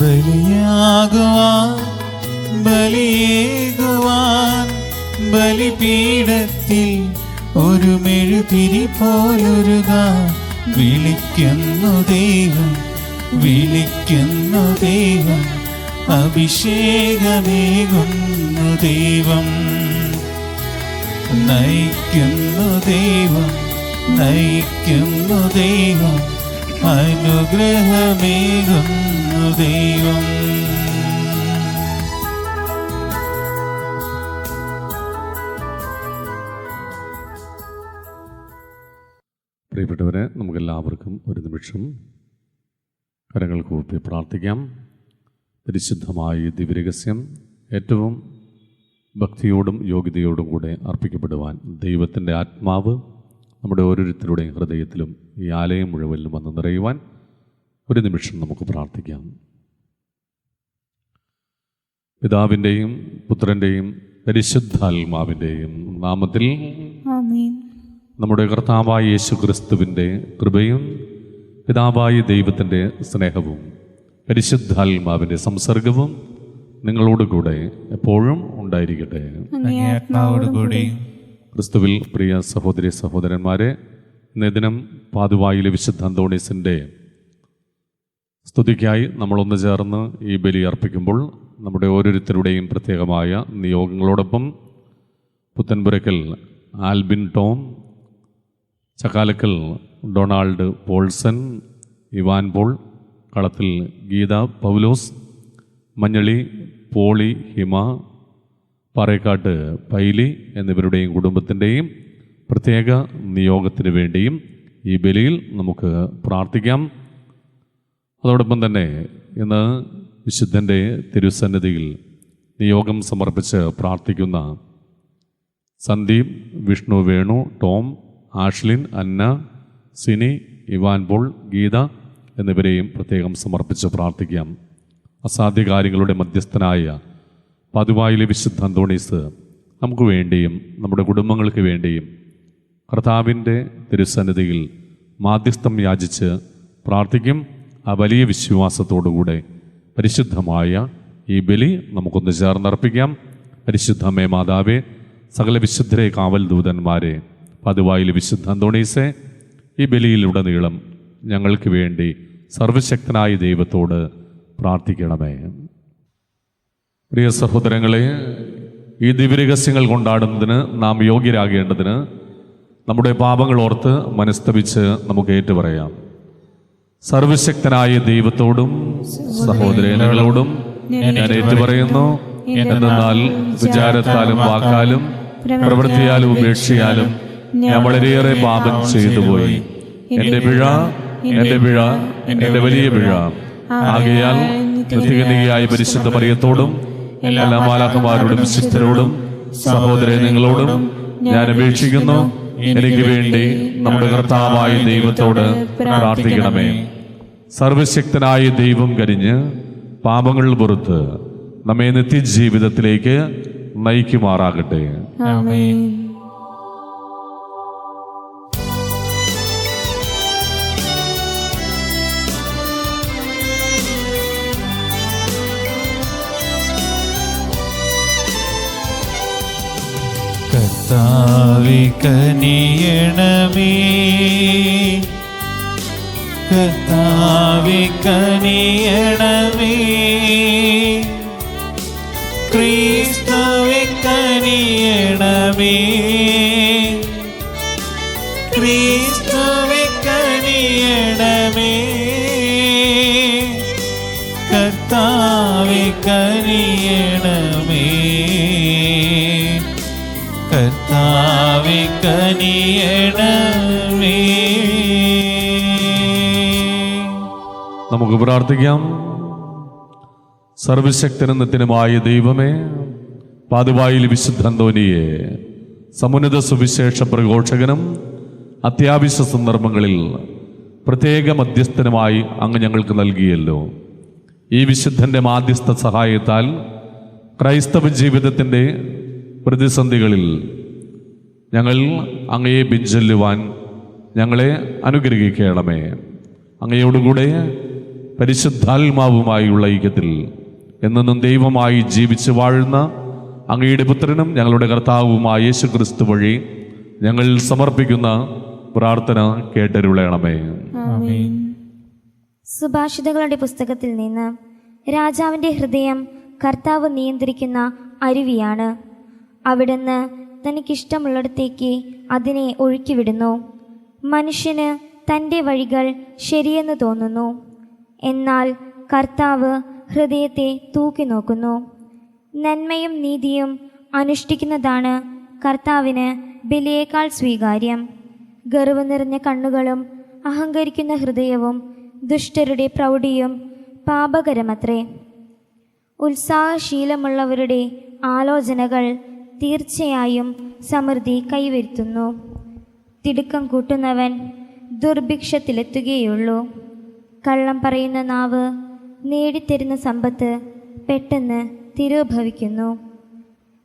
ബലിയാകുവാൻ ബലിയേകുവാൻ ബലിപീഠത്തിൽ ഒരു മെഴുതിരി പോലൊരുകാൻ വിളിക്കുന്നു ദൈവം, വിളിക്കുന്നു ദൈവം, അഭിഷേകമേകുന്നു ദൈവം, നയിക്കുന്നു ദൈവം, നയിക്കുന്നു ദൈവം, അനുഗ്രഹമേകുന്നു ദൈവം. പ്രിയപ്പെട്ടവരെ, നമുക്കെല്ലാവർക്കും ഒരു നിമിഷം കരങ്ങൾ കൂപ്പി പ്രാർത്ഥിക്കാം. പരിശുദ്ധമായ ദിവ്യരഹസ്യം ഏറ്റവും ഭക്തിയോടും യോഗ്യതയോടും കൂടെ അർപ്പിക്കപ്പെടുവാൻ ദൈവത്തിൻ്റെ ആത്മാവ് നമ്മുടെ ഓരോരുത്തരുടെയും ഹൃദയത്തിലും ഈ ആലയം മുഴുവനിലും വന്ന് നിറയുവാൻ ഒരു നിമിഷം നമുക്ക് പ്രാർത്ഥിക്കാം. പിതാവിൻ്റെയും പുത്രൻ്റെയും പരിശുദ്ധാത്മാവിൻ്റെയും നാമത്തിൽ ആമേൻ. നമ്മുടെ കർത്താവായ യേശു ക്രിസ്തുവിൻ്റെ കൃപയും പിതാവായ ദൈവത്തിൻ്റെ സ്നേഹവും പരിശുദ്ധാത്മാവിൻ്റെ സംസർഗവും നിങ്ങളോടുകൂടെ എപ്പോഴും ഉണ്ടായിരിക്കട്ടെ. ക്രിസ്തുവിൽ പ്രിയ സഹോദരി സഹോദരന്മാരെ, ഇന്നേ ദിനം പാതുവായിലെ വിശുദ്ധ അന്തോണീസിൻ്റെ സ്തുതിക്കായി നമ്മളൊന്ന് ചേർന്ന് ഈ ബലി അർപ്പിക്കുമ്പോൾ നമ്മുടെ ഓരോരുത്തരുടെയും പ്രത്യേകമായ നിയോഗങ്ങളോടൊപ്പം പുത്തൻപുരക്കൽ ആൽബിൻ ടോം, ചക്കാലക്കൽ ഡൊണാൾഡ് പോൾസൺ, ഇവാൻ പോൾ, കളത്തിൽ ഗീത പൗലോസ്, മഞ്ഞളി പോളി ഹിമ, പാറേക്കാട്ട് പൈലി എന്നിവരുടെയും കുടുംബത്തിൻ്റെയും പ്രത്യേക നിയോഗത്തിന് വേണ്ടിയും ഈ ബലിയിൽ നമുക്ക് പ്രാർത്ഥിക്കാം. അതോടൊപ്പം തന്നെ ഇന്ന് വിശുദ്ധൻ്റെ തിരുസന്നിധിയിൽ നിയോഗം സമർപ്പിച്ച് പ്രാർത്ഥിക്കുന്ന സന്ദീപ്, വിഷ്ണു, വേണു, ടോം, ആഷ്ലിൻ, അന്ന, സിനി, ഇവാൻ പോൾ, ഗീത എന്നിവരെയും പ്രത്യേകം സമർപ്പിച്ച് പ്രാർത്ഥിക്കാം. അസാധ്യ കാര്യങ്ങളുടെ മധ്യസ്ഥനായ പാതുവായിലെ വിശുദ്ധ അന്തോണീസ് നമുക്ക് വേണ്ടിയും നമ്മുടെ കുടുംബങ്ങൾക്ക് വേണ്ടിയും കർത്താവിൻ്റെ തിരുസന്നിധിയിൽ മാധ്യസ്ഥം യാചിച്ച് പ്രാർത്ഥിക്കും. ആ വലിയ വിശ്വാസത്തോടുകൂടെ പരിശുദ്ധമായ ഈ ബലി നമുക്കൊന്ന് ചേർന്നർപ്പിക്കാം. പരിശുദ്ധമേ മാതാവേ, സകല വിശുദ്ധരെ കാവൽ ദൂതന്മാരെ, പാതുവായിലെ വിശുദ്ധ അന്തോണീസെ, ഈ ബലിയിലുടനീളം ഞങ്ങൾക്ക് വേണ്ടി സർവശക്തനായ ദൈവത്തോട് പ്രാർത്ഥിക്കണമേ. പ്രിയ സഹോദരങ്ങളെ, ഈ ദിവ്യരഹസ്യങ്ങൾ കൊണ്ടാടുന്നതിന് നാം യോഗ്യരാകേണ്ടതിന് നമ്മുടെ പാപങ്ങൾ ഓർത്ത് മനസ്തപിച്ച് നമുക്ക് ഏറ്റുപറയാം. സർവശക്തനായ ദൈവത്തോടും സഹോദരങ്ങളോടും ഞാൻ ഏറ്റുപറയുന്നു, എന്നാൽ വിചാരത്താലും വാക്കാലും പ്രവൃത്തിയാലും ഉപേക്ഷയാലും ഞാൻ വളരെയേറെ പാപം ചെയ്തുപോയി. എൻ്റെ പിഴ, എൻ്റെ പിഴ, എൻ്റെ വലിയ പിഴ. ആകയാൽ നിത്യകന്യകയായ പരിശുദ്ധ മറിയത്തോടും എല്ലാ മാലാഖമാരോടും വിശുദ്ധരോടും സഹോദരങ്ങളോടും ഞാൻ അപേക്ഷിക്കുന്നു, എനിക്ക് വേണ്ടി നമ്മുടെ കർത്താവായ ദൈവത്തോട് പ്രാർത്ഥിക്കണമേ. സർവശക്തനായ ദൈവം കനിഞ്ഞ് പാപങ്ങൾ പുറത്ത് നമ്മെ നിത്യജീവിതത്തിലേക്ക് നയിക്കുമാറാകട്ടെ. ആമേൻ. കർത്താവേ കനിയണമേ, കർത്താവേ കനിയണമേ, ക്രിസ്തുവേ കനിയണമേ, ക്രിസ്തുവേ കനിയണമേ, കർത്താവേ കനിയണമേ, കർത്താവേ കനിയണമേ. നമുക്ക് പ്രാർത്ഥിക്കാം. സർവശക്തനും നിത്യനുമായ ദൈവമേ, പാതുവായിൽ വിശുദ്ധ അന്തോനിയെ സമുന്നത സുവിശേഷ പ്രഘോഷകനും അത്യാവശ്യ സന്ദർഭങ്ങളിൽ പ്രത്യേക മധ്യസ്ഥനുമായി അങ്ങ് ഞങ്ങൾക്ക് നൽകിയല്ലോ. ഈ വിശുദ്ധൻ്റെ മാധ്യസ്ഥ സഹായത്താൽ ക്രൈസ്തവ ജീവിതത്തിൻ്റെ പ്രതിസന്ധികളിൽ ഞങ്ങൾ അങ്ങയെ പിൻചൊല്ലുവാൻ ഞങ്ങളെ അനുഗ്രഹിക്കണമേ. അങ്ങയോടുകൂടെ പരിശുദ്ധാത്മാവുമായുള്ള ഐക്യത്തിൽ എന്നെന്നും ദൈവമായി ജീവിച്ച് വാഴുന്ന അങ്ങയുടെ പുത്രനും ഞങ്ങളുടെ കർത്താവുമായ യേശു ക്രിസ്തു വഴി ഞങ്ങൾ സമർപ്പിക്കുന്ന പ്രാർത്ഥന കേട്ടരുളയണമേ. ആമേൻ. സുഭാഷിതങ്ങളുടെ പുസ്തകത്തിൽ നിന്ന് രാജാവിൻ്റെ ഹൃദയം കർത്താവ് നിയന്ത്രിക്കുന്ന അരുവിയാണ്. അവിടുന്ന് തനിക്കിഷ്ടമുള്ളിടത്തേക്ക് അതിനെ ഒഴുക്കിവിടുന്നു. മനുഷ്യന് തൻ്റെ വഴികൾ ശരിയെന്ന് തോന്നുന്നു, എന്നാൽ കർത്താവ് ഹൃദയത്തെ തൂക്കി നോക്കുന്നു. നന്മയും നീതിയും അനുഷ്ഠിക്കുന്നതാണ് കർത്താവിന് ബലിയേക്കാൾ സ്വീകാര്യം. ഗർവ് നിറഞ്ഞ കണ്ണുകളും അഹങ്കരിക്കുന്ന ഹൃദയവും ദുഷ്ടരുടെ പ്രൗഢിയും പാപകരമത്രേ. ഉത്സാഹശീലമുള്ളവരുടെ ആലോചനകൾ തീർച്ചയായും സമൃദ്ധി കൈവരുത്തുന്നു. തിടുക്കം കൂട്ടുന്നവൻ ദുർഭിക്ഷത്തിലെത്തുകയുള്ളൂ. കള്ളം പറയുന്ന നാവ് നേടിത്തരുന്ന സമ്പത്ത് പെട്ടെന്ന് തിരോഭവിക്കുന്നു.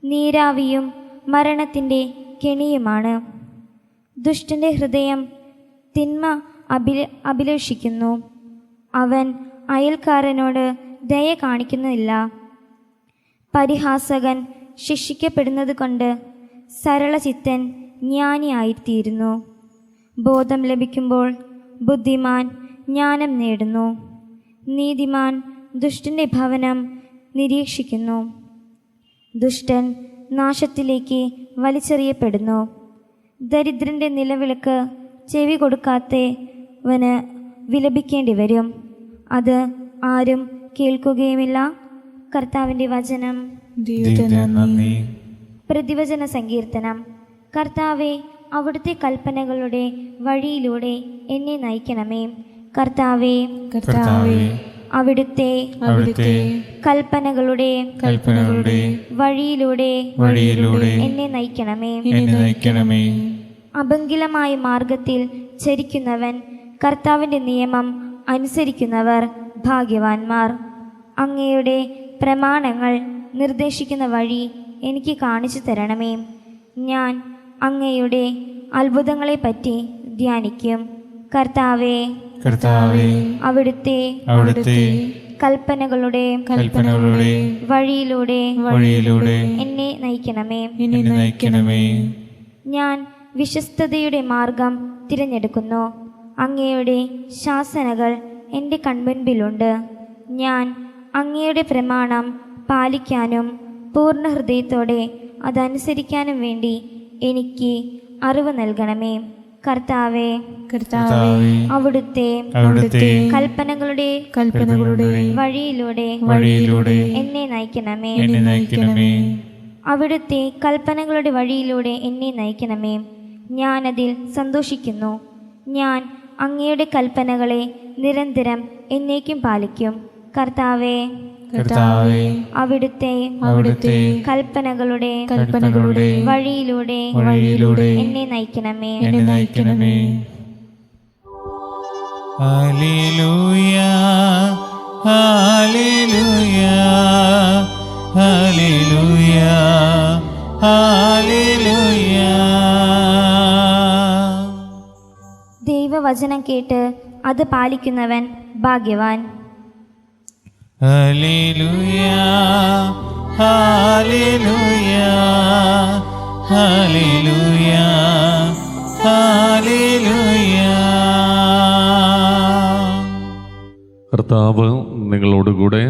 നീരാവിയും മരണത്തിൻ്റെ കെണിയുമാണ്. ദുഷ്ടൻ്റെ ഹൃദയം തിന്മ അഭിലഷിക്കുന്നു. അവൻ അയൽക്കാരനോട് ദയ കാണിക്കുന്നില്ല. പരിഹാസകൻ ശിക്ഷിക്കപ്പെടുന്നത് കൊണ്ട് സരളചിത്തൻ ജ്ഞാനിയായിത്തീരുന്നു. ബോധം ലഭിക്കുമ്പോൾ ബുദ്ധിമാൻ ജ്ഞാനം നേടുന്നു. നീതിമാൻ ദുഷ്ടൻ്റെ ഭവനം നിരീക്ഷിക്കുന്നു. ദുഷ്ടൻ നാശത്തിലേക്ക് വലിച്ചെറിയപ്പെടുന്നു. ദരിദ്രൻ്റെ നിലവിളിക്ക് ചെവി കൊടുക്കാത്തവന് വിലപിക്കേണ്ടി വരും. അത് ആരും കേൾക്കുകയുമില്ല. കർത്താവിൻ്റെ വചനം. ദൈവത്തിന് നന്ദി. പ്രതിവചന സങ്കീർത്തനം. കർത്താവെ, അവിടുത്തെ കൽപ്പനകളുടെ വഴിയിലൂടെ എന്നെ നയിക്കണമേ. കർത്താവെ, കർത്താവേ, അവിടുത്തെ കൽപ്പനകളുടെ വഴിയിലൂടെ എന്നെ നയിക്കണമേ. അഭംഗിലമായ മാർഗത്തിൽ ചരിക്കുന്നവൻ, കർത്താവിൻ്റെ നിയമം അനുസരിക്കുന്നവർ ഭാഗ്യവാന്മാർ. അങ്ങയുടെ പ്രമാണങ്ങൾ നിർദ്ദേശിക്കുന്ന വഴി എനിക്ക് കാണിച്ചു തരണമേ. ഞാൻ അങ്ങയുടെ അത്ഭുതങ്ങളെപ്പറ്റി ധ്യാനിക്കും. കർത്താവേ, അവിടുത്തെ കൽപ്പനകളുടെ വഴിയിലൂടെ എന്നെ നയിക്കണമേ. ഞാൻ വിശ്വസ്തതയുടെ മാർഗം തിരഞ്ഞെടുക്കുന്നു. അങ്ങയുടെ ശാസനകൾ എൻ്റെ കൺമുൻപിലുണ്ട്. ഞാൻ അങ്ങയുടെ പ്രമാണം പാലിക്കാനും പൂർണ്ണ ഹൃദയത്തോടെ അതനുസരിക്കാനും വേണ്ടി എനിക്ക് അറിവ് നൽകണമേ. കർത്താവേ, അവിടുത്തെ കൽപ്പനകളുടെ വഴിയിലൂടെ എന്നെ നയിക്കണമേ. അവിടുത്തെ കൽപ്പനകളുടെ വഴിയിലൂടെ എന്നെ നയിക്കണമേ. ഞാനതിൽ സന്തോഷിക്കുന്നു. ഞാൻ അങ്ങയുടെ കൽപ്പനകളെ നിരന്തരം എന്നേക്കും പാലിക്കും. കർത്താവേ, അവിടുത്തെ കൽപ്പനകളുടെ വഴിയിലൂടെ എന്നെ നയിക്കണമേ. ഹല്ലേലൂയ, ഹല്ലേലൂയ, ഹല്ലേലൂയ, ഹല്ലേലൂയ. ദൈവവചനം കേട്ട് അത് പാലിക്കുന്നവൻ ഭാഗ്യവാൻ. ഹല്ലേലൂയ, ഹല്ലേലൂയ, ഹല്ലേലൂയ, ഹല്ലേലൂയ. കർത്താവ് നിങ്ങളോടുകൂടെ,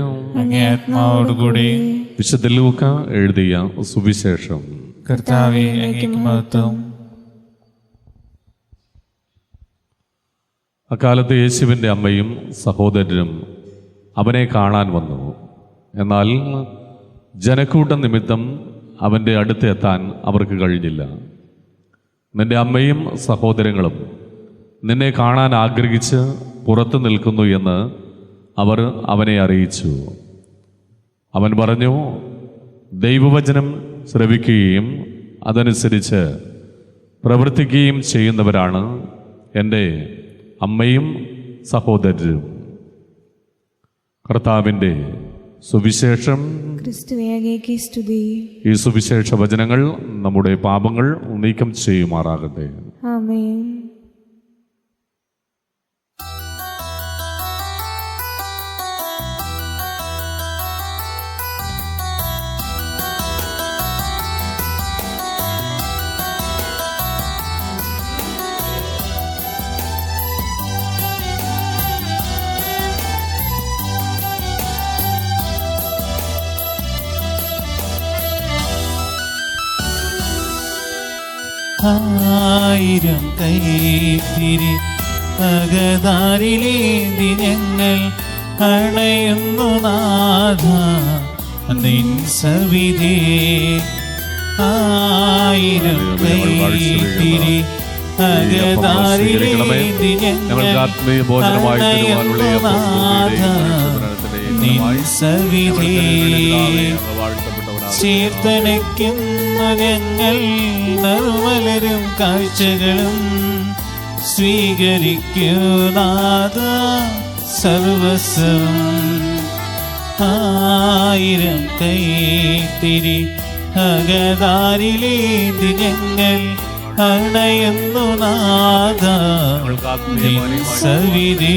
അങ്ങേ ആത്മാവോടുകൂടി. വിശുദ്ധ ലൂക്ക എഴുതിയ സുവിശേഷം. കർത്താവേ, അങ്ങേക്ക് മഹത്വം. അക്കാലത്ത് യേശുവിൻ്റെ അമ്മയും സഹോദരനും അവനെ കാണാൻ വന്നു. എന്നാൽ ജനക്കൂട്ടം നിമിത്തം അവൻ്റെ അടുത്ത് എത്താൻ അവർക്ക് കഴിഞ്ഞില്ല. നിന്റെ അമ്മയും സഹോദരങ്ങളും നിന്നെ കാണാൻ ആഗ്രഹിച്ച് പുറത്തു നിൽക്കുന്നു എന്ന് അവർ അവനെ അറിയിച്ചു. അവൻ പറഞ്ഞു, ദൈവവചനം ശ്രവിക്കുകയും അതനുസരിച്ച് പ്രവർത്തിക്കുകയും ചെയ്യുന്നവരാണ് എൻ്റെ അമ്മയും സഹോദരരും. കർത്താവിൻ്റെ സുവിശേഷം. ക്രിസ്തുവേ, അങ്ങേക്ക് സ്തുതി. ഈ സുവിശേഷ വചനങ്ങൾ നമ്മുടെ പാപങ്ങൾ നീക്കം ചെയ്യുമാറാകട്ടെ. ആമേൻ. ആയിരം കൈത്തിരി അകതാരിലേന്തി ഞങ്ങൾ അണയുന്നു നാഥ നിൻ സവിധേ. ആയിരം കൈത്തിരി അകതാരിലേന്തി ഞങ്ങൾ ആത്മീയ ഭോജനമായി അണയുന്നു നാഥ നിൻ സവിധേ. ചേർത്തണയ്ക്കുന്നു ഞങ്ങൾ നറുമലരും കാഴ്ചകളും സ്വീകരിക്കുനാഥ സർവസ്വം. ആയിരം കൈത്തിരി അകതാരിലേന്തി ഞങ്ങൾ അണയുന്നു നാഥ നിൻ സവിധേ.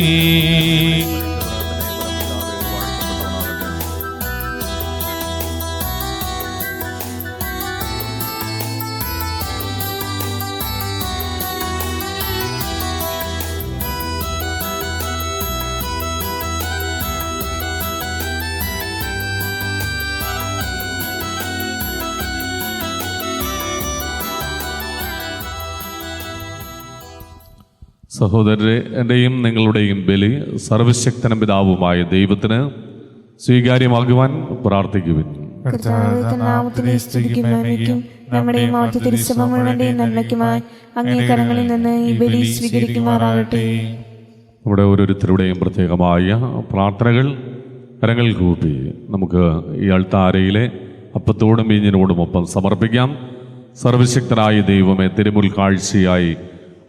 സഹോദരരെ, എൻ്റെയും നിങ്ങളുടെയും ബലി സർവശക്തനും പിതാവുമായ ദൈവത്തിന് സ്വീകാര്യമാകുവാൻ പ്രാർത്ഥിക്കുവിൻ. നമ്മുടെ തിരുസഭ മുഴുവന്റെയും നന്മയ്ക്കുമായി അങ്ങേ കരങ്ങളിൽ നിന്ന് ഈ ബലി സ്വീകരിക്കുമാറാകട്ടെ. നമ്മുടെ ഓരോരുത്തരുടെയും പ്രത്യേകമായ പ്രാർത്ഥനകൾ കരങ്ങൾ കൂപ്പി നമുക്ക് ഈ അൾത്താരയിലെ അപ്പത്തോടും വീഞ്ഞിനോടും ഒപ്പം സമർപ്പിക്കാം. സർവശക്തനായ ദൈവമേ, തിരുമുൽ കാഴ്ചയായി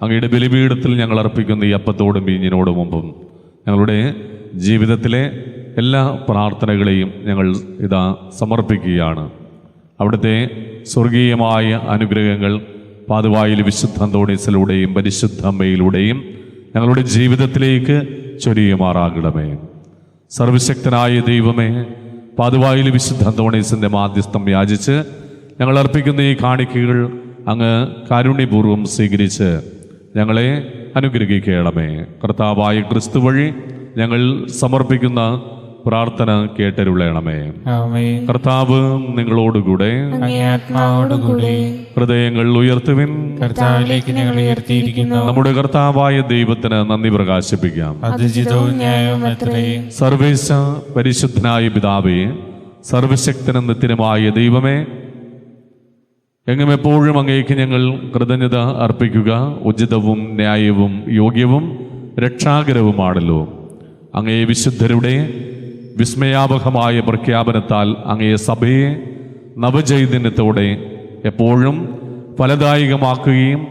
അങ്ങയുടെ ബലിപീഠത്തിൽ ഞങ്ങൾ അർപ്പിക്കുന്ന ഈ അപ്പത്തോടും വീഞ്ഞിനോടും ഒപ്പം ഞങ്ങളുടെ ജീവിതത്തിലെ എല്ലാ പ്രാർത്ഥനകളെയും ഞങ്ങൾ ഇതാ സമർപ്പിക്കുകയാണ്. അവിടുത്തെ സ്വർഗീയമായ അനുഗ്രഹങ്ങൾ പാതുവായിൽ വിശുദ്ധ അന്തോണീസിലൂടെയും പരിശുദ്ധ അമ്മയിലൂടെയും ഞങ്ങളുടെ ജീവിതത്തിലേക്ക് ചൊരിയുമാറാകണമേ. സർവശക്തനായ ദൈവമേ, പാതുവായിൽ വിശുദ്ധ അന്തോണീസിൻ്റെ മാധ്യസ്ഥം യാചിച്ച് ഞങ്ങൾ അർപ്പിക്കുന്ന ഈ കാണിക്കകൾ അങ്ങ് കാരുണ്യപൂർവ്വം സ്വീകരിച്ച് ഞങ്ങളെ അനുഗ്രഹിക്കണമേ. കർത്താവായ ക്രിസ്തു വഴി ഞങ്ങൾ സമർപ്പിക്കുന്ന പ്രാർത്ഥന കേട്ടരുളയണമേ. കർത്താവ് നിങ്ങളോടുകൂടെ, ഹൃദയങ്ങൾ ഉയർത്തുവിൻ. കർത്താവിലേക്ക് ഞങ്ങൾ ഉയർത്തിയിരിക്കുന്നു. നമ്മുടെ കർത്താവായ ദൈവത്തിന് നന്ദി പ്രകാശിപ്പിക്കാം. സർവേശ പരിശുദ്ധനായ പിതാവേ, സർവശക്തനും നിത്യനുമായ ദൈവമേ, എങ്ങും എപ്പോഴും അങ്ങേക്ക് ഞങ്ങൾ കൃതജ്ഞത അർപ്പിക്കുക ഉചിതവും ന്യായവും യോഗ്യവും രക്ഷാകരവുമാണല്ലോ. അങ്ങേ വിശുദ്ധരുടെ വിസ്മയാവഹമായ പ്രഖ്യാപനത്താൽ അങ്ങേ സഭയെ നവചൈതന്യത്തോടെ എപ്പോഴും ഫലദായകമാക്കുകയും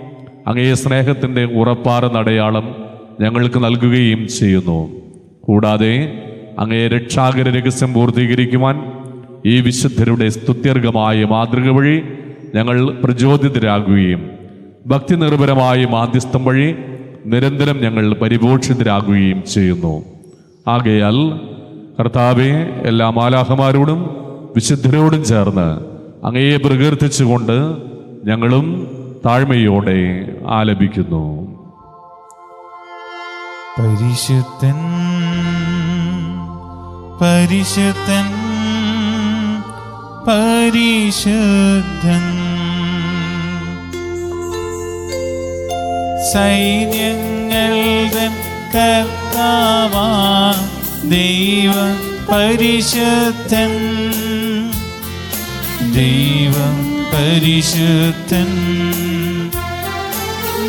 അങ്ങേ സ്നേഹത്തിൻ്റെ ഉറപ്പാർന്ന അടയാളം ഞങ്ങൾക്ക് നൽകുകയും ചെയ്യുന്നു. കൂടാതെ അങ്ങേ രക്ഷാകര രഹസ്യം പൂർത്തീകരിക്കുവാൻ ഈ വിശുദ്ധരുടെ സ്തുത്യർഹമായ മാതൃക വഴി ഞങ്ങൾ പ്രചോദിതരാകുകയും ഭക്തി നിർഭരമായ മാധ്യസ്ഥം വഴി നിരന്തരം ഞങ്ങൾ പരിപോഷിതരാകുകയും ചെയ്യുന്നു. ആകയാൽ കർത്താവെ, എല്ലാ മാലാഖമാരോടും വിശുദ്ധരോടും ചേർന്ന് അങ്ങയെ പ്രകീർത്തിച്ചുകൊണ്ട് ഞങ്ങളും താഴ്മയോടെ ആലപിക്കുന്നു. പരിശുദ്ധൻ പരിശുദ്ധൻ പരിശുദ്ധൻ, സൈന്യങ്ങളുടെ കർത്താവാം ദൈവം പരിശുദ്ധൻ. ദൈവം പരിശുദ്ധൻ,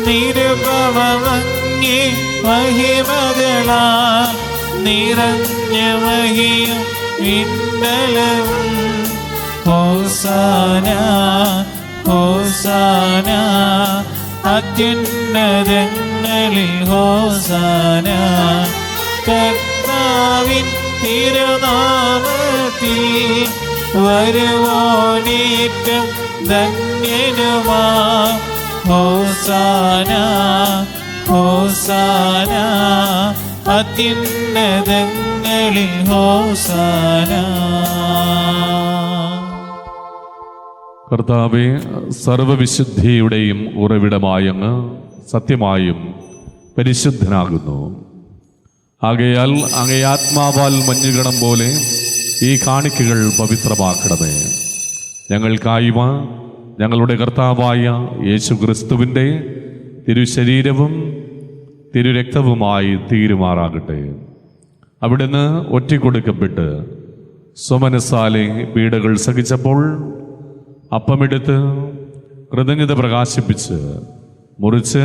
നിരുപമങ്ങി മഹിമകളാൽ നിറഞ്ഞ മഹിയും വിണ്ടലവും. ഹോസാന ഹോസാന അത്യുന്നതങ്ങളിൽ ഹോസാന. കർത്താവിൻ തിരുനാമത്തിൽ വരുവോനേറ്റം ധന്യനുമാ. ഹോസാന ഹോസാന അത്യുന്നതങ്ങളിൽ ഹോസാന. കർത്താവെ, സർവവിശുദ്ധിയുടെയും ഉറവിടമായ അങ്ങ് സത്യമായും പരിശുദ്ധനാകുന്നു. ആകയാൽ അങ്ങേ ആത്മാവാൽ മഞ്ഞുകണം പോലെ ഈ കാണിക്കകൾ പവിത്രമാക്കണമേ. ഞങ്ങൾക്കായുവ ഞങ്ങളുടെ കർത്താവായ യേശു ക്രിസ്തുവിൻ്റെ തിരുശരീരവും തിരുരക്തവുമായി തീരുമാറാകട്ടെ. അവിടുന്ന് ഒറ്റിക്കൊടുക്കപ്പെട്ട് സ്വമനസാലെ പീഡകൾ സഹിച്ചപ്പോൾ അപ്പമെടുത്ത് കൃതജ്ഞത പ്രകാശിപ്പിച്ച് മുറിച്ച്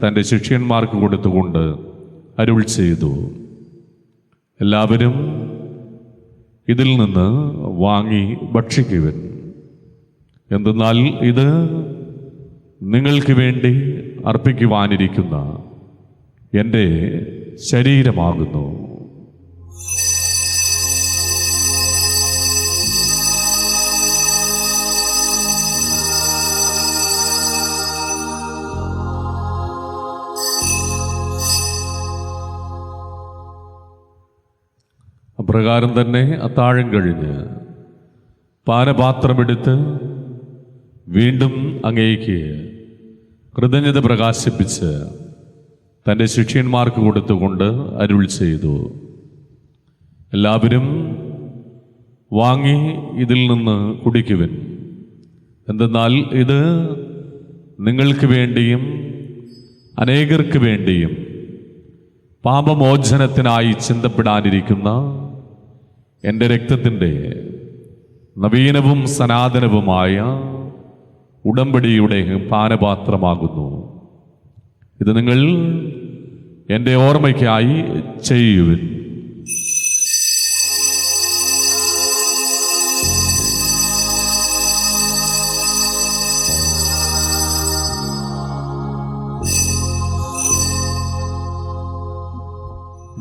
തൻ്റെ ശിഷ്യന്മാർക്ക് കൊടുത്തുകൊണ്ട് അരുൾ ചെയ്തു, എല്ലാവരും ഇതിൽ നിന്ന് വാങ്ങി ഭക്ഷിക്കുവിൻ. എന്തെന്നാൽ ഇത് നിങ്ങൾക്ക് വേണ്ടി അർപ്പിക്കുവാനിരിക്കുന്ന എൻ്റെ ശരീരമാകുന്നു. അപ്രകാരം തന്നെ അത്താഴം കഴിഞ്ഞ് പാനപാത്രമെടുത്ത് വീണ്ടും അങ്ങേക്ക് കൃതജ്ഞത പ്രകാശിപ്പിച്ച് തൻ്റെ ശിഷ്യന്മാർക്ക് കൊടുത്തുകൊണ്ട് അരുൾ ചെയ്തു, എല്ലാവരും വാങ്ങി ഇതിൽ നിന്ന് കുടിക്കുവിൻ. എന്തെന്നാൽ ഇത് നിങ്ങൾക്ക് വേണ്ടിയും അനേകർക്ക് വേണ്ടിയും പാപമോചനത്തിനായി ചിന്തപ്പെടാനിരിക്കുന്ന എൻ്റെ രക്തത്തിൻ്റെ നവീനവും സനാതനവുമായ ഉടമ്പടിയുടെ പാനപാത്രമാകുന്നു. ഇത് നിങ്ങൾ എൻ്റെ ഓർമ്മയ്ക്കായി ചെയ്യുവിൻ.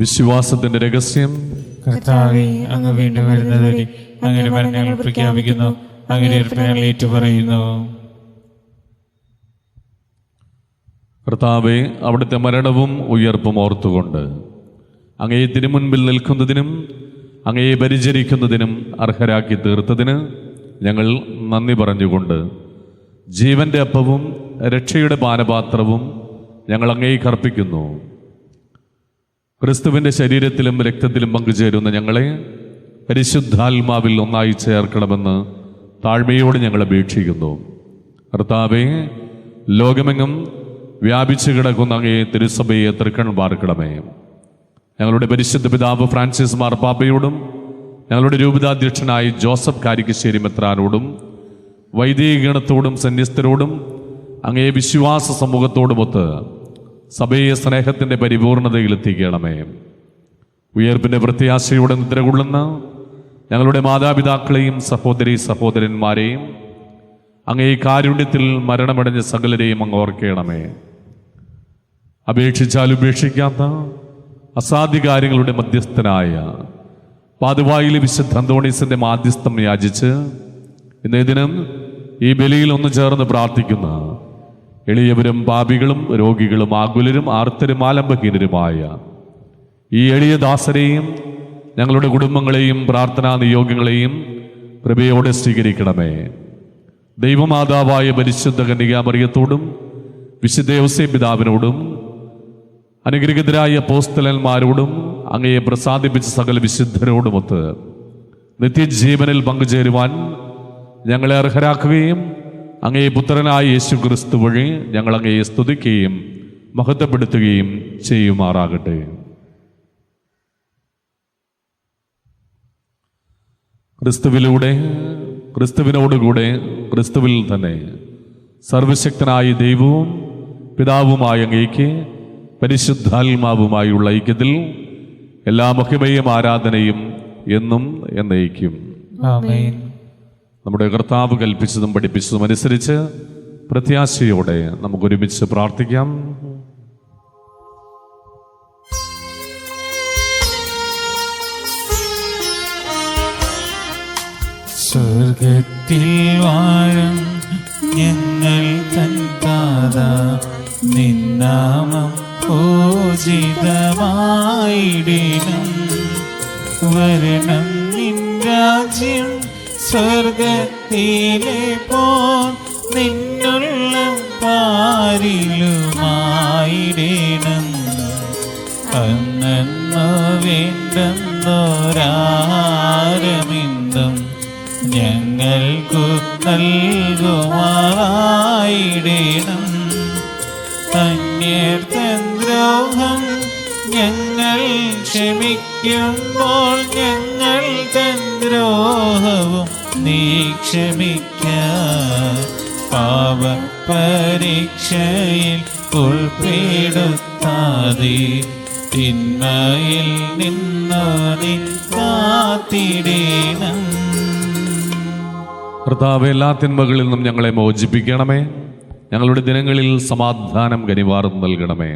വിശ്വാസത്തിന്റെ രഹസ്യം. കർത്താവേ, അങ്ങ് വീണ്ടും വരുന്നതുവരെ അങ്ങയുടെ മരണം ഞങ്ങൾ പ്രഖ്യാപിക്കുന്നു, അങ്ങയുടെ ഉയിർപ്പ് ഞങ്ങൾ ഏറ്റുപറയുന്നു. കർത്താവേ, അവിടുത്തെ മരണവും ഉയർപ്പും ഓർത്തുകൊണ്ട് അങ്ങയെ തിരുമുൻപിൽ നിൽക്കുന്നതിനും അങ്ങയെ പരിചരിക്കുന്നതിനും അർഹരാക്കി തീർത്തതിന് ഞങ്ങൾ നന്ദി പറഞ്ഞുകൊണ്ട് ജീവന്റെ അപ്പവും രക്ഷയുടെ പാനപാത്രവും ഞങ്ങൾ അങ്ങേക്ക് അർപ്പിക്കുന്നു. ക്രിസ്തുവിൻ്റെ ശരീരത്തിലും രക്തത്തിലും പങ്കുചേരുന്ന ഞങ്ങളെ പരിശുദ്ധാത്മാവിൽ ഒന്നായി ചേർക്കണമെന്ന് താഴ്മയോട് ഞങ്ങൾ അപേക്ഷിക്കുന്നു. കർത്താവേ, ലോകമെങ്ങും വ്യാപിച്ചു കിടക്കുന്ന അങ്ങയെ തിരുസഭയെ തൃക്കൺ പാർക്കണമേ. ഞങ്ങളുടെ പരിശുദ്ധ പിതാവ് ഫ്രാൻസിസ് മാർപ്പാപ്പയോടും ഞങ്ങളുടെ രൂപതാധ്യക്ഷനായ ജോസഫ് കാരിക്കശ്ശേരി മെത്രാനോടും വൈദികഗണത്തോടും സന്യസ്തരോടും അങ്ങയെ വിശ്വാസ സമൂഹത്തോടുമൊത്ത് സഭയെ സ്നേഹത്തിൻ്റെ പരിപൂർണതയിലെത്തിക്കണമേ. ഉയർപ്പിൻ്റെ പ്രത്യാശയോടെ നിദ്രകൊള്ളുന്ന ഞങ്ങളുടെ മാതാപിതാക്കളെയും സഹോദരന്മാരെയും അങ്ങേ കാരുണ്യത്തിൽ മരണമടഞ്ഞ സകലരെയും അങ്ങ് ഓർക്കണമേ. അപേക്ഷിച്ചാൽ ഉപേക്ഷിക്കാത്ത അസാധ്യ കാര്യങ്ങളുടെ മധ്യസ്ഥനായ പാതുവായിലെ വിശുദ്ധ അന്തോണീസിന്റെ മാധ്യസ്ഥം യാചിച്ച് ഇന്നേ ദിനം ഈ ബലിയിൽ ഒന്ന് ചേർന്ന് പ്രാർത്ഥിക്കുന്ന എളിയവരും പാപികളും രോഗികളും ആകുലരും ആർത്തരും ആലംബഹീനരുമായ ഈ എളിയ ദാസരെയും ഞങ്ങളുടെ കുടുംബങ്ങളെയും പ്രാർത്ഥനാ നിയോഗങ്ങളെയും കൃപയോടെ സ്വീകരിക്കണമേ. ദൈവമാതാവായ പരിശുദ്ധ കന്യകാമറിയത്തോടും വിശുദ്ധ യോസേപ്പ് പിതാവിനോടും അനുഗ്രഹീതരായ അപ്പോസ്തലന്മാരോടും അങ്ങയെ പ്രസാദിപ്പിച്ച സകല വിശുദ്ധരോടുമൊത്ത് നിത്യജീവനിൽ പങ്കുചേരുവാൻ ഞങ്ങളെ അർഹരാക്കുകയും അങ്ങേ പുത്രനായ യേശു ക്രിസ്തു വഴി ഞങ്ങൾ അങ്ങയെ സ്തുതിക്കുകയും മഹത്വപ്പെടുത്തുകയും ചെയ്യുമാറാകട്ടെ. ക്രിസ്തുവിലൂടെ, ക്രിസ്തുവിനോടുകൂടെ, ക്രിസ്തുവിൽ തന്നെ സർവശക്തനായ ദൈവവും പിതാവുമായ അങ്ങേക്ക് പരിശുദ്ധാത്മാവുമായുള്ള ഐക്യത്തിൽ എല്ലാ മഹിമയും ആരാധനയും എന്നും എന്നേക്കും. ആമേൻ. നമ്മുടെ കർത്താവ് കൽപ്പിച്ചതും പഠിപ്പിച്ചതും അനുസരിച്ച് പ്രത്യാശയോടെ നമുക്കൊരുമിച്ച് പ്രാർത്ഥിക്കാം. സ്വർഗത്തിൽ വാഴും ഞങ്ങൾ തൻ താത, നിന്നാമം പൂജിതമായിടണം. വരണം നിൻ രാജ്യം, സ്വർഗത്തിലെ പോൽ നിന്നുള്ള പാരിലുമായിടണം. അന്നു വേണ്ടുന്നോരാരമിന്ദം ഞങ്ങൾ ഞങ്ങൾക്കു നൽകുമാറായിടണം. അന്യർത്തൻ ദ്രോഹം ഞങ്ങൾ ക്ഷമിക്കുമ്പോൾ ഞങ്ങൾ തൻ ദ്രോഹവും നീ ക്ഷമിക്ക. പാപ പരീക്ഷയിൽ ഉൾപ്പെടുത്താതെ തിന്മയിൽ നിന്നു നീ കാത്തിടേണം. കർത്താവേ, എല്ലാ തിന്മകളിൽ നിന്നും ഞങ്ങളെ മോചിപ്പിക്കണമേ. ഞങ്ങളുടെ ദിനങ്ങളിൽ സമാധാനം കനിവാർന്നു നൽകണമേ.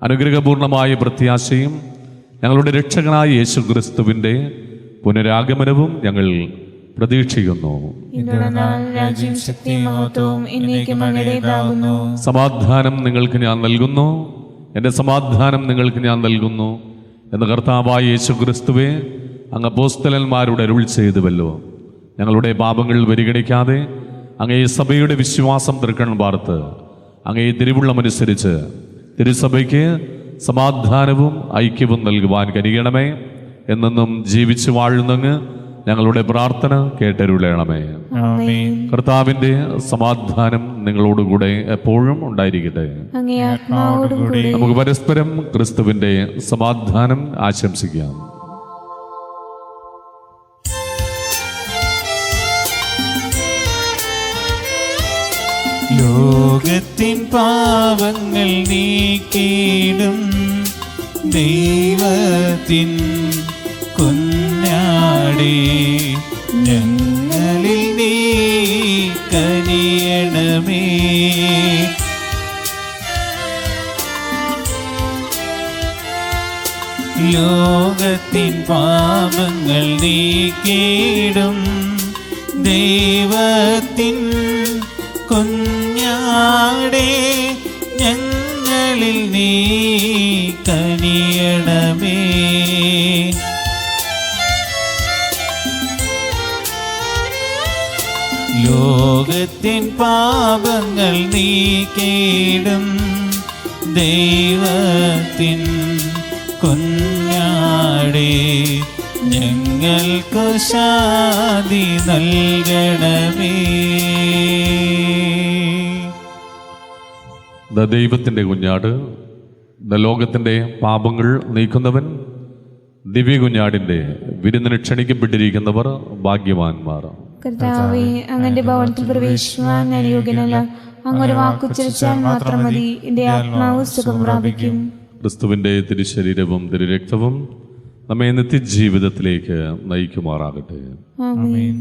അനുഗ്രഹപൂർണമായ പ്രത്യാശയും ഞങ്ങളുടെ രക്ഷകനായ യേശു ക്രിസ്തുവിൻ്റെ പുനരാഗമനവും ഞങ്ങൾ പ്രതീക്ഷിക്കുന്നു. രാജ്യം ശക്തിയും മഹത്വവും എന്നേക്കും അങ്ങയുടേതാകുന്നു. സമാധാനം നിങ്ങൾക്ക് ഞാൻ നൽകുന്നു, എൻ്റെ സമാധാനം നിങ്ങൾക്ക് ഞാൻ നൽകുന്നു എന്ന് കർത്താവായ യേശു ക്രിസ്തുവേ അങ്ങ് അപ്പോസ്തലന്മാരോട് അരുൾ ചെയ്തുവല്ലോ. ഞങ്ങളുടെ പാപങ്ങൾ പരിഗണിക്കാതെ അങ്ങേ സഭയുടെ വിശ്വാസം തൃക്കൺ പാർത്ത് അങ്ങേ തിരുവുള്ളമനുസരിച്ച് തിരുസഭയ്ക്ക് സമാധാനവും ഐക്യവും നൽകുവാൻ കനിയണമേ. എന്നെന്നും ജീവിച്ചു വാഴുന്നങ്ങ് ഞങ്ങളുടെ പ്രാർത്ഥന കേട്ടരുളയണമേ. ആമേൻ. കർത്താവിൻ്റെ സമാധാനം നിങ്ങളോടുകൂടെ എപ്പോഴും ഉണ്ടായിരിക്കട്ടെ. അങ്ങേ ആത്മാവോടും കൂടെ. നമുക്ക് പരസ്പരം ക്രിസ്തുവിൻ്റെ സമാധാനം ആശംസിക്കാം. ലോകത്തിൻ പാവങ്ങൾ നീക്കിടും ദൈവത്തിൻ കുഞ്ഞാടേ, ഞങ്ങളിൽ നീ കനിയണമേ. ലോകത്തിൻ പാപങ്ങൾ നീക്കിടും ദൈവത്തിൻ കുഞ്ഞാടേ, ഞങ്ങളിൽ നീ കനിയണമേ. ലോകത്തിൻ പാപങ്ങൾ നീക്കിടും ദൈവത്തിൻ കുഞ്ഞാടേ, ഞങ്ങൾക്കു ശാന്തി നൽകണമേ. ദൈവത്തിൻ്റെ കുഞ്ഞാട്, ലോകത്തിൻ്റെ പാപങ്ങൾ നീക്കുന്നവൻ, ദിവ്യ കുഞ്ഞാടിൻ്റെ വിരുന്നിന് ക്ഷണിക്കപ്പെട്ടിരിക്കുന്നവർ ഭാഗ്യവാന്മാർ. കർത്താവേ, അങ്ങന്റെ ഭവനത്തിൽ പ്രവേശിക്കുവാൻ ഞാൻ യോഗ്യനല്ല. അങ്ങൊരു വാക്കുച്ചരിച്ചാൽ മാത്രം മതി, എന്റെ ആത്മാവ് സുഖം പ്രാപിക്കും. ക്രിസ്തുവിൻ്റെ തിരുശരീരവും തിരുരക്തവും നമ്മെ നിത്യജീവിതത്തിലേക്ക് നയിക്കുമാറാകട്ടെ. ആമേൻ.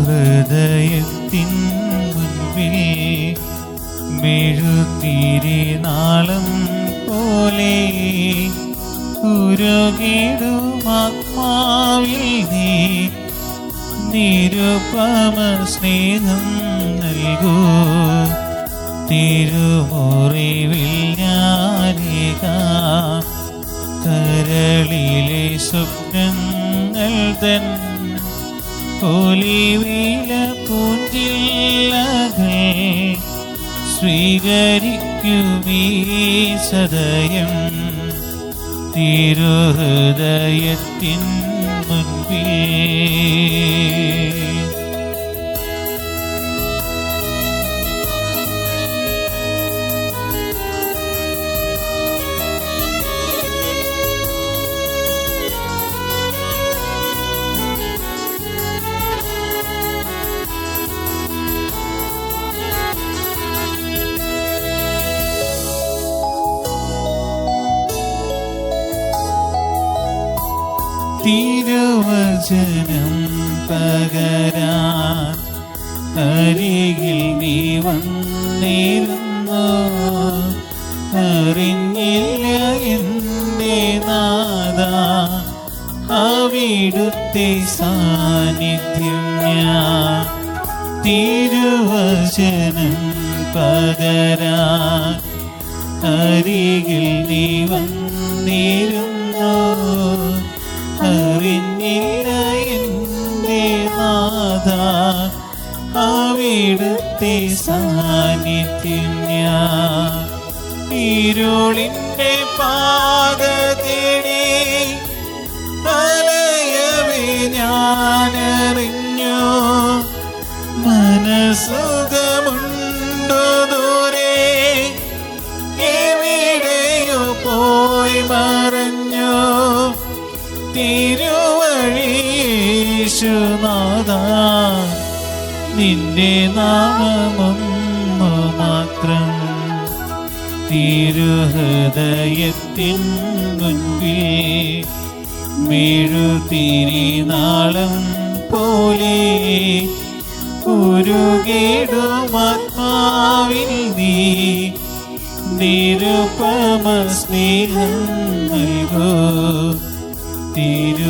തിരുഹൃദയത്തിൻ മുൻപിൽ മെഴുതിരി നാളം പോലെ ഉരുകിടുമാത്മാവിൽ നീ നിരുപമ സ്നേഹം നൽകൂ. തിരുമുറിവിൽ ഞാനേക കരളിലെ സ്വപ്നങ്ങൾ തൻ ഒലിവില പൂഞ്ചില്ലകൾ സ്വീകരിക്കുമീ സദയം തിരുഹൃദയത്തിൻ മുൻപിൽ. തിരുവചനം പകരാൻ അരികിൽ നീ വന്നിരുന്നു. അറിഞ്ഞില്ല എൻ്റെ നാഥ അവിടുത്തെ സാന്നിധ്യം ഞാൻ തിരുവചനം പകരാൻ അരികിൽ നീ വന്നിരുന്നു. അറിഞ്ഞില്ല എൻ്റെ നാഥ അവിടുത്തെ സാന്നിധ്യം ഞാൻ ഇരുളിൻ്റെ പാത തേടി അലയവേ ഞാനറിഞ്ഞു. മനസുഖമുണ്ടോ ദൂരെ എവിടെയോ പോയി മറഞ്ഞു. തിരുവഴിയേശുനാഥ നിന്റെ നാമമൊന്നു മാത്രം തിരുഹൃദയത്തിൻ മുൻപിൽ മെഴുതിരിനാളം പോലെ ഉരുകിടുമാത്മാവിൽ നീ നിരുപമ സ്നേഹം നൽകൂ. തിരുഹൃദയത്തിൻ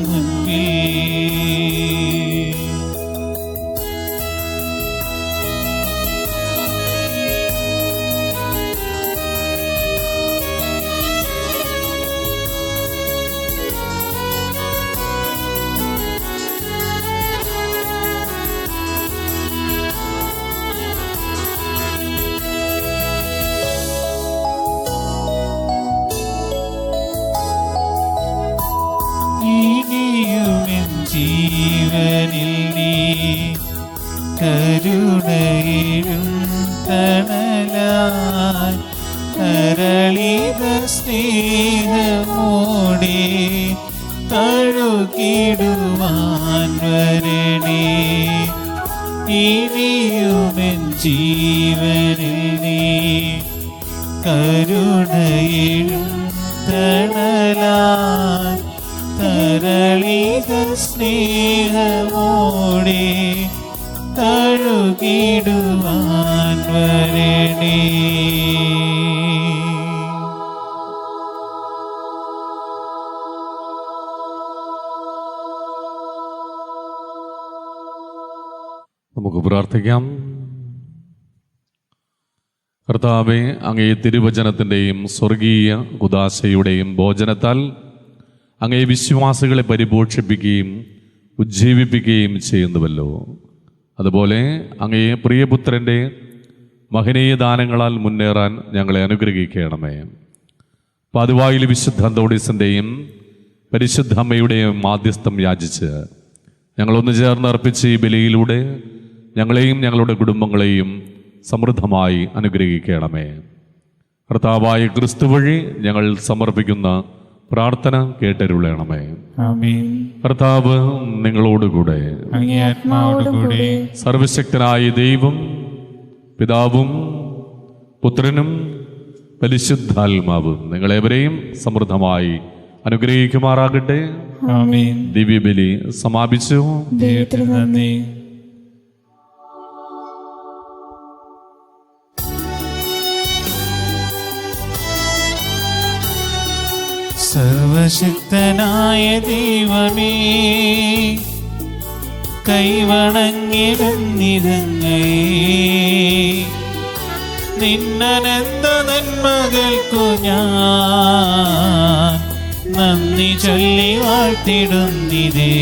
മുൻപിൽ ഇനിയുമെൻ ജീവനിൽ നീ കരുണയിലും തണലായി കരളിത സ്നേഹമോടെ തഴുകിടുവാൻ വരണേ. ഇനിയുമെൻ ജീവനിൽ നീ കരുണയിലും തണലായി തരളിത സ്നേഹമോടെ തഴുകിടുവാൻ വരണേ. നമുക്ക് പ്രാർത്ഥിക്കാം. കർത്താവേ, അങ്ങേ തിരുവചനത്തിൻ്റെയും സ്വർഗീയ കുദാശയുടെയും ഭോജനത്താൽ അങ്ങേ വിശ്വാസികളെ പരിപോഷിപ്പിക്കുകയും ഉജ്ജീവിപ്പിക്കുകയും ചെയ്യുന്നുവല്ലോ. അതുപോലെ അങ്ങേ പ്രിയപുത്രൻ്റെ മഹനീയ ദാനങ്ങളാൽ മുന്നേറാൻ ഞങ്ങളെ അനുഗ്രഹിക്കണമേ. പാതുവായിൽ വിശുദ്ധ അന്തോണീസിൻ്റെയും പരിശുദ്ധ അമ്മയുടെയും മാധ്യസ്ഥം യാചിച്ച് ഞങ്ങളൊന്നു ചേർന്ന് അർപ്പിച്ച ഈ ബലിയിലൂടെ ഞങ്ങളെയും ഞങ്ങളുടെ കുടുംബങ്ങളെയും സമൃദ്ധമായി അനുഗ്രഹിക്കണമേ. കർത്താവായ ക്രിസ്തു വഴി ഞങ്ങൾ സമർപ്പിക്കുന്ന പ്രാർത്ഥന കേട്ടരുളണമേ. ആമേൻ. കർത്താവ് നിങ്ങളോടുകൂടെ. അങ്ങേ ആത്മാവോടുകൂടെ. സർവശക്തനായ ദൈവം പിതാവും പുത്രനും പരിശുദ്ധാത്മാവും നിങ്ങളെവരെയും സമൃദ്ധമായി അനുഗ്രഹിക്കുമാറാകട്ടെ. ആമേൻ. ദിവ്യബലി സമാപിച്ചു. ദൈവത്തിന് നന്ദി. സർവശക്തനായ ദൈവമേ, കൈവണങ്ങിടുന്നിതങ്ങേ നിന്നനന്ത നന്മകൾക്കു ഞാൻ നന്ദി ചൊല്ലി വാഴ്ത്തിടുന്നിതേ.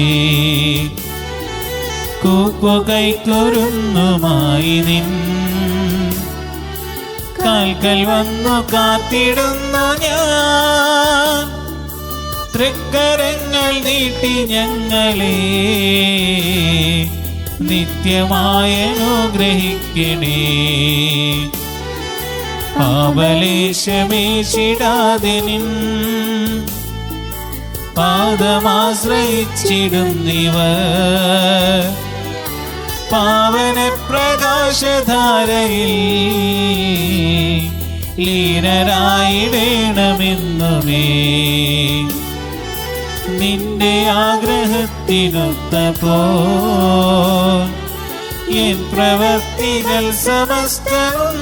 കൂപ്പുകൈക്കൊരുന്നുമായി നിൻ കാൽക്കൽ വന്നു കാത്തിടുന്നു ഞാൻ. തൃക്കരങ്ങൾ നീട്ടി ഞങ്ങളെ നിത്യമായി അനുഗ്രഹിക്കണേ. പാപലേശമേശിടാതെ നിൻ പാദമാശ്രയിച്ചിടുന്നിവർ പാവന പ്രകാശധാരയിൽ ലീനരായിടേണമെന്നുമേ. നിന്റെ ആഗ്രഹത്തിനൊത്തപ്പോ എൻ പ്രവർത്തികൾ സമസ്തവും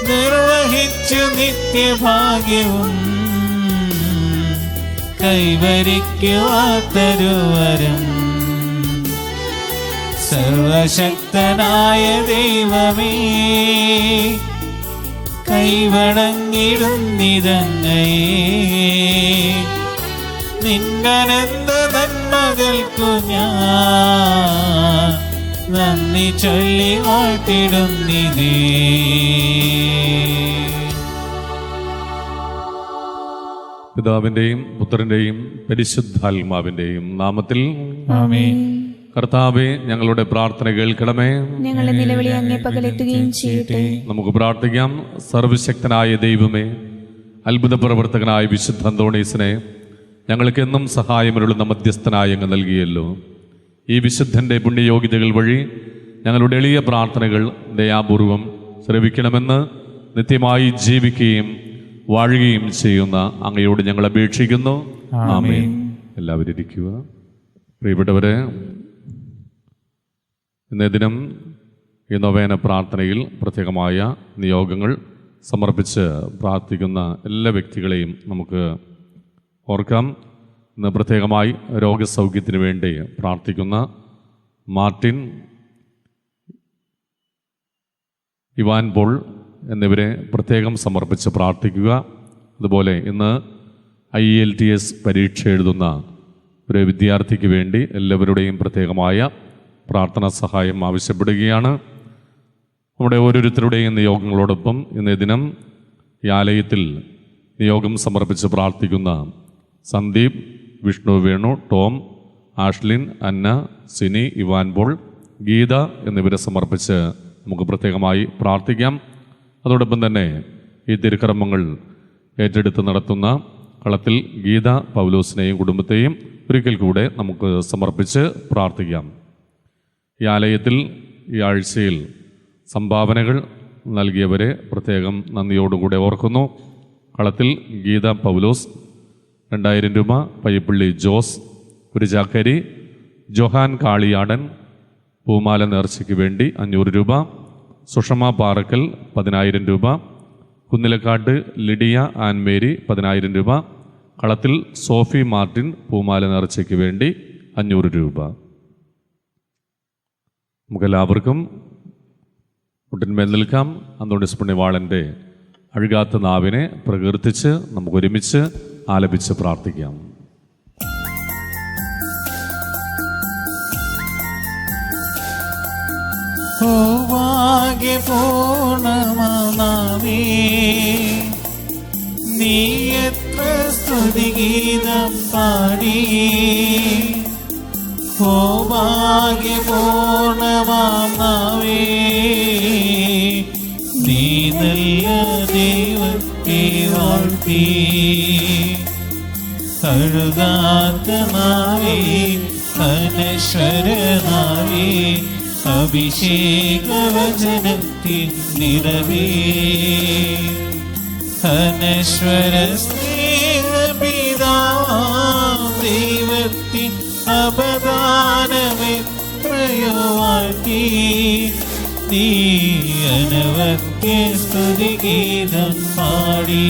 നിർവഹിച്ചു നിത്യഭാഗ്യവും കൈവരിക്കുവാത്തരുവരം സർവശക്തനായ ദൈവമേ കൈവണങ്ങിടുന്നിതങ്ങയെ നിന്നനന്ത നന്മകൾക്കു ഞാൻ നന്ദി ചൊല്ലി വാഴ്ത്തിടുന്നിതേ. പിതാവിൻ്റെയും പുത്രൻ്റെയും പരിശുദ്ധാത്മാവിൻ്റെയും നാമത്തിൽ ആമേൻ. കർത്താവേ, ഞങ്ങളുടെ പ്രാർത്ഥന കേൾക്കണമേ. ഞങ്ങളുടെ നിലവിളി അങ്ങേ പകലെത്തുകയും ചെയ്യട്ടെ. നമുക്ക് പ്രാർത്ഥിക്കാം. സർവശക്തനായ ദൈവമേ, അത്ഭുത പ്രവർത്തകനായ വിശുദ്ധ അന്തോണീസിനെ ഞങ്ങൾക്കെന്നും സഹായമരുളുന്ന മധ്യസ്ഥനായി അങ്ങ് നൽകിയല്ലോ. ഈ വിശുദ്ധൻ്റെ പുണ്യയോഗ്യതകൾ വഴി ഞങ്ങളുടെ എളിയ പ്രാർത്ഥനകൾ ദയാപൂർവം ശ്രവിക്കണമെന്ന് നിത്യമായി ജീവിക്കുകയും വാഴുകയും ചെയ്യുന്ന അങ്ങയോട് ഞങ്ങൾ അപേക്ഷിക്കുന്നു. ആമേൻ. എല്ലാവരും ഇരിക്കുക. പ്രിയപ്പെട്ടവരെ, ഇന്നേ ദിനം ഈ നൊവേന പ്രാർത്ഥനയിൽ പ്രത്യേകമായ നിയോഗങ്ങൾ സമർപ്പിച്ച് പ്രാർത്ഥിക്കുന്ന എല്ലാ വ്യക്തികളെയും നമുക്ക് ഓർക്കാം. ഇന്ന് പ്രത്യേകമായി രോഗസൗഖ്യത്തിന് വേണ്ടി പ്രാർത്ഥിക്കുന്ന മാർട്ടിൻ, ഇവാൻ പോൾ എന്നിവരെ പ്രത്യേകം സമർപ്പിച്ച് പ്രാർത്ഥിക്കുക. അതുപോലെ ഇന്ന് IELTS പരീക്ഷ എഴുതുന്ന ഒരു വിദ്യാർത്ഥിക്ക് വേണ്ടി എല്ലാവരുടെയും പ്രത്യേകമായ പ്രാർത്ഥനാ സഹായം ആവശ്യപ്പെടുകയാണ്. നമ്മുടെ ഓരോരുത്തരുടെയും നിയോഗങ്ങളോടൊപ്പം ഇന്നേ ദിനം ഈ ആലയത്തിൽ നിയോഗം സമർപ്പിച്ച് പ്രാർത്ഥിക്കുന്ന സന്ദീപ്, വിഷ്ണു, വേണു, ടോം, ആഷ്ലിൻ, അന്ന, സിനി, ഇവാൻ പോൾ, ഗീത എന്നിവരെ സമർപ്പിച്ച് നമുക്ക് പ്രത്യേകമായി പ്രാർത്ഥിക്കാം. അതോടൊപ്പം തന്നെ ഈ തിരുക്കർമ്മങ്ങൾ ഏറ്റെടുത്ത് നടത്തുന്ന കളത്തിൽ ഗീത പൗലോസിനെയും കുടുംബത്തെയും ഒരിക്കൽ കൂടെ നമുക്ക് സമർപ്പിച്ച് പ്രാർത്ഥിക്കാം. ഈ ആലയത്തിൽ ഈ ആഴ്ചയിൽ സംഭാവനകൾ നൽകിയവരെ പ്രത്യേകം നന്ദിയോടുകൂടെ ഓർക്കുന്നു. കളത്തിൽ ഗീത പൗലോസ് 2000 രൂപ, പയ്യപ്പള്ളി ജോസ് ഒരു ചാക്കരി, ജോഹാൻ കാളിയാടൻ പൂമാല നേർച്ചയ്ക്ക് വേണ്ടി 500 രൂപ, സുഷമ പാറക്കൽ 10000 രൂപ, കുന്നിലക്കാട്ട് ലിഡിയ ആൻമേരി 10000 രൂപ, കളത്തിൽ സോഫി മാർട്ടിൻ പൂമാല നേർച്ചയ്ക്ക് വേണ്ടി 500 രൂപ. നമുക്കെല്ലാവർക്കും മുട്ടിന്മേൽ നിൽക്കാം. അന്തോണീസ് പുണ്യവാളൻ്റെ അഴുകാത്ത നാവിനെ പ്രകീർത്തിച്ച് നമുക്കൊരുമിച്ച് ആലപിച്ച് പ്രാർത്ഥിക്കാം. ഓ ഭാഗ്യപൂർണമാനാവേ, നീ എത്ര സ്തുതിഗീതം പാടി. ഓ ഭാഗ്യപൂർണമാനാവേ, നീ നല്ല ദൈവത്തെ വാഴ്ത്തി. കഴുകാത്ത നാവേ, അനശ്വരനാവേ, അഭിഷേകവചനത്തിൻ നിറവേ, അനശ്വര സ്നേഹപിതാവാം ദൈവത്തിൻ അപദാനമെത്രയോ വാഴ്ത്തി. നീ അനവധ്യ സ്തുതിഗീതം പാടി.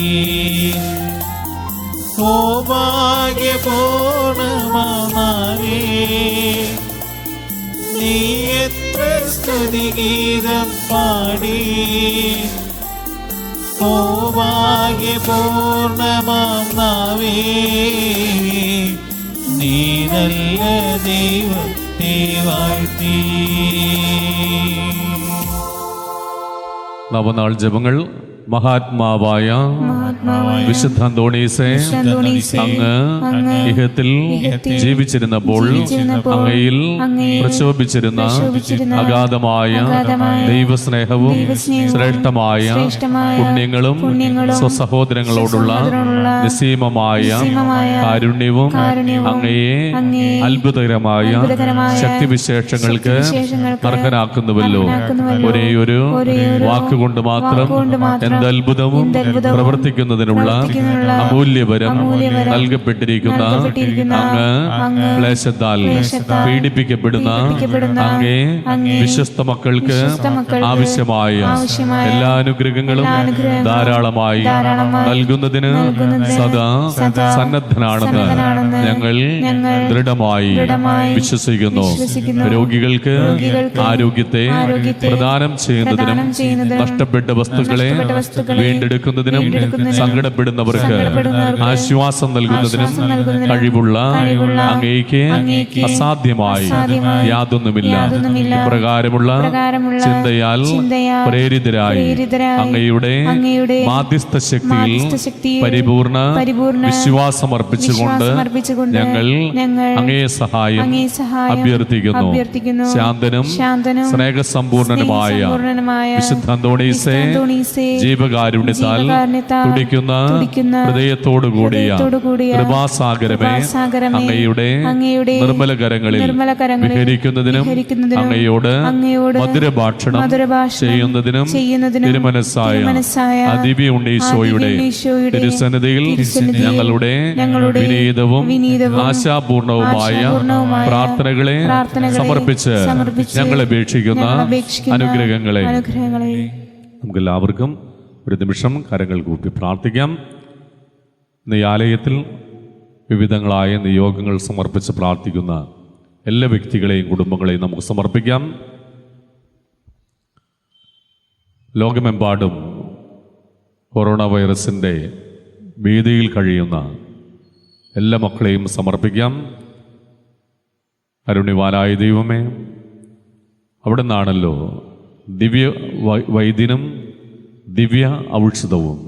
ഓ ഭാഗ്യപൂർണമാനാവേ, നീ എത്ര സ്തുതിഗീതം പാടി. ഓ ഭാഗ്യപൂർണമാനാവേ, നീ നല്ല ദൈവത്തെ വാഴ്ത്തി. നവനാൾ ജപങ്ങൾ. മഹാത്മാവായ വിശുദ്ധ അന്തോണീസേ, അങ്ങ് ഇഹത്തിൽ ജീവിച്ചിരുന്നപ്പോൾ അങ്ങയിൽ പ്രക്ഷോഭിച്ചിരുന്ന അഗാധമായ ദൈവസ്നേഹവും ശ്രേഷ്ഠമായ പുണ്യങ്ങളും സ്വസഹോദരങ്ങളോടുള്ള നിസ്സീമമായ കാരുണ്യവും അങ്ങയെ അത്ഭുതകരമായ ശക്തിവിശേഷങ്ങൾക്ക് അർഹനാക്കുന്നുവല്ലോ. ഒരേയൊരു വാക്കുകൊണ്ട് മാത്രം എന്തത്ഭുതവും പ്രവർത്തിക്കും പ്രവർത്തിക്കുന്നതിനുള്ള അമൂല്യവരം നൽകപ്പെട്ടിരിക്കുന്ന അങ്ങ് ക്ലേശത്താൽ പീഡിപ്പിക്കപ്പെടുന്ന അങ്ങേ വിശ്വസ്ത മക്കൾക്ക് ആവശ്യമായ എല്ലാ അനുഗ്രഹങ്ങളും ധാരാളമായി നൽകുന്നതിന് സദാ സന്നദ്ധനാണെന്ന് ഞങ്ങൾ ദൃഢമായി വിശ്വസിക്കുന്നു. രോഗികൾക്ക് ആരോഗ്യത്തെ പ്രദാനം ചെയ്യുന്നതിനും നഷ്ടപ്പെട്ട വസ്തുക്കളെ വീണ്ടെടുക്കുന്നതിനും സങ്കടപ്പെടുന്നവർക്ക് ആശ്വാസം നൽകുന്നതിനും കഴിവുള്ള അങ്ങേക്ക് അസാധ്യമായി യാതൊന്നുമില്ല. ഇപ്രകാരമുള്ള ചിന്തയാൽ പ്രേരിതരായി അങ്ങയുടെ മാധ്യസ്ഥ ശക്തിയിൽ പരിപൂർണ വിശ്വാസമർപ്പിച്ചുകൊണ്ട് ഞങ്ങൾ അങ്ങയെ സഹായം അഭ്യർത്ഥിക്കുന്നു. ശാന്തനും സ്നേഹസമ്പൂർണനുമായ വിശുദ്ധ അന്തോണീസേ, ജീവകാരുണ്യത്താൽ തുടിക്കുന്ന ഹൃദയത്തോടുകൂടിയ കൃപാസാഗരമേ, അങ്ങയുടെ നിർമ്മല കരങ്ങളിൽ വിഹരിക്കുന്നതിനും അങ്ങയോട് മധുരഭാഷണം ചെയ്യുന്നതിനും തിരുമനസ്സായ ദിവ്യ ഉണ്ണീശോയുടെ തിരുസന്നിധിയിൽ ഞങ്ങളുടെ വിനീതവും ആശാപൂർണവുമായ പ്രാർത്ഥനകളെ സമർപ്പിച്ച് ഞങ്ങൾ അപേക്ഷിക്കുന്ന അനുഗ്രഹങ്ങളെ നമുക്കെല്ലാവർക്കും ഒരു നിമിഷം കരങ്ങൾ കൂപ്പി പ്രാർത്ഥിക്കാം. ഇന്ന് ഈ ആലയത്തിൽ വിവിധങ്ങളായ നിയോഗങ്ങൾ സമർപ്പിച്ച് പ്രാർത്ഥിക്കുന്ന എല്ലാ വ്യക്തികളെയും കുടുംബങ്ങളെയും നമുക്ക് സമർപ്പിക്കാം. ലോകമെമ്പാടും കൊറോണ വൈറസിൻ്റെ ഭീതിയിൽ കഴിയുന്ന എല്ലാ മക്കളെയും സമർപ്പിക്കാം. കാരുണ്യവാനായ ദൈവമേ, അവിടെ നിന്നാണല്ലോ ദിവ്യ വൈദ്യനും ദിവ്യ ഔഷധവും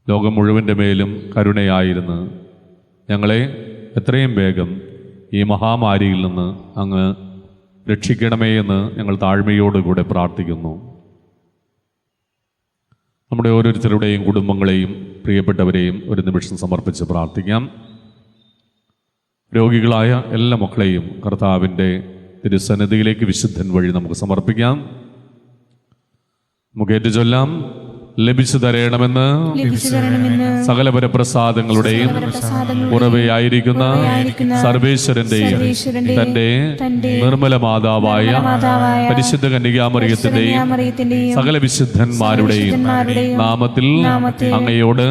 ലോകം മുഴുവൻ്റെ മേലും കരുണയായിരുന്ന് ഞങ്ങളെ എത്രയും വേഗം ഈ മഹാമാരിയിൽ നിന്ന് അങ്ങ് രക്ഷിക്കണമേ എന്ന് ഞങ്ങൾ താഴ്മയോടുകൂടെ പ്രാർത്ഥിക്കുന്നു. നമ്മുടെ ഓരോരുത്തരുടെയും കുടുംബങ്ങളെയും പ്രിയപ്പെട്ടവരെയും ഒരു നിമിഷം സമർപ്പിച്ച് പ്രാർത്ഥിക്കാം. രോഗികളായ എല്ലാ മക്കളെയും കർത്താവിൻ്റെ തിരുസന്നിധിയിലേക്ക് വിശുദ്ധൻ വഴി നമുക്ക് സമർപ്പിക്കാം. നമുക്ക് ഏറ്റുചൊല്ലാം. ലഭിച്ചു തരണമെന്ന് സകല പരപ്രസാദങ്ങളുടെയും ഉറവയായിരിക്കുന്ന സർവേശ്വരന്റെയും തന്റെ നിർമ്മല മാതാവായ പരിശുദ്ധ കന്യകാമറിയത്തിന്റെയും സകല വിശുദ്ധന്മാരുടെയും നാമത്തിൽ അങ്ങയോട്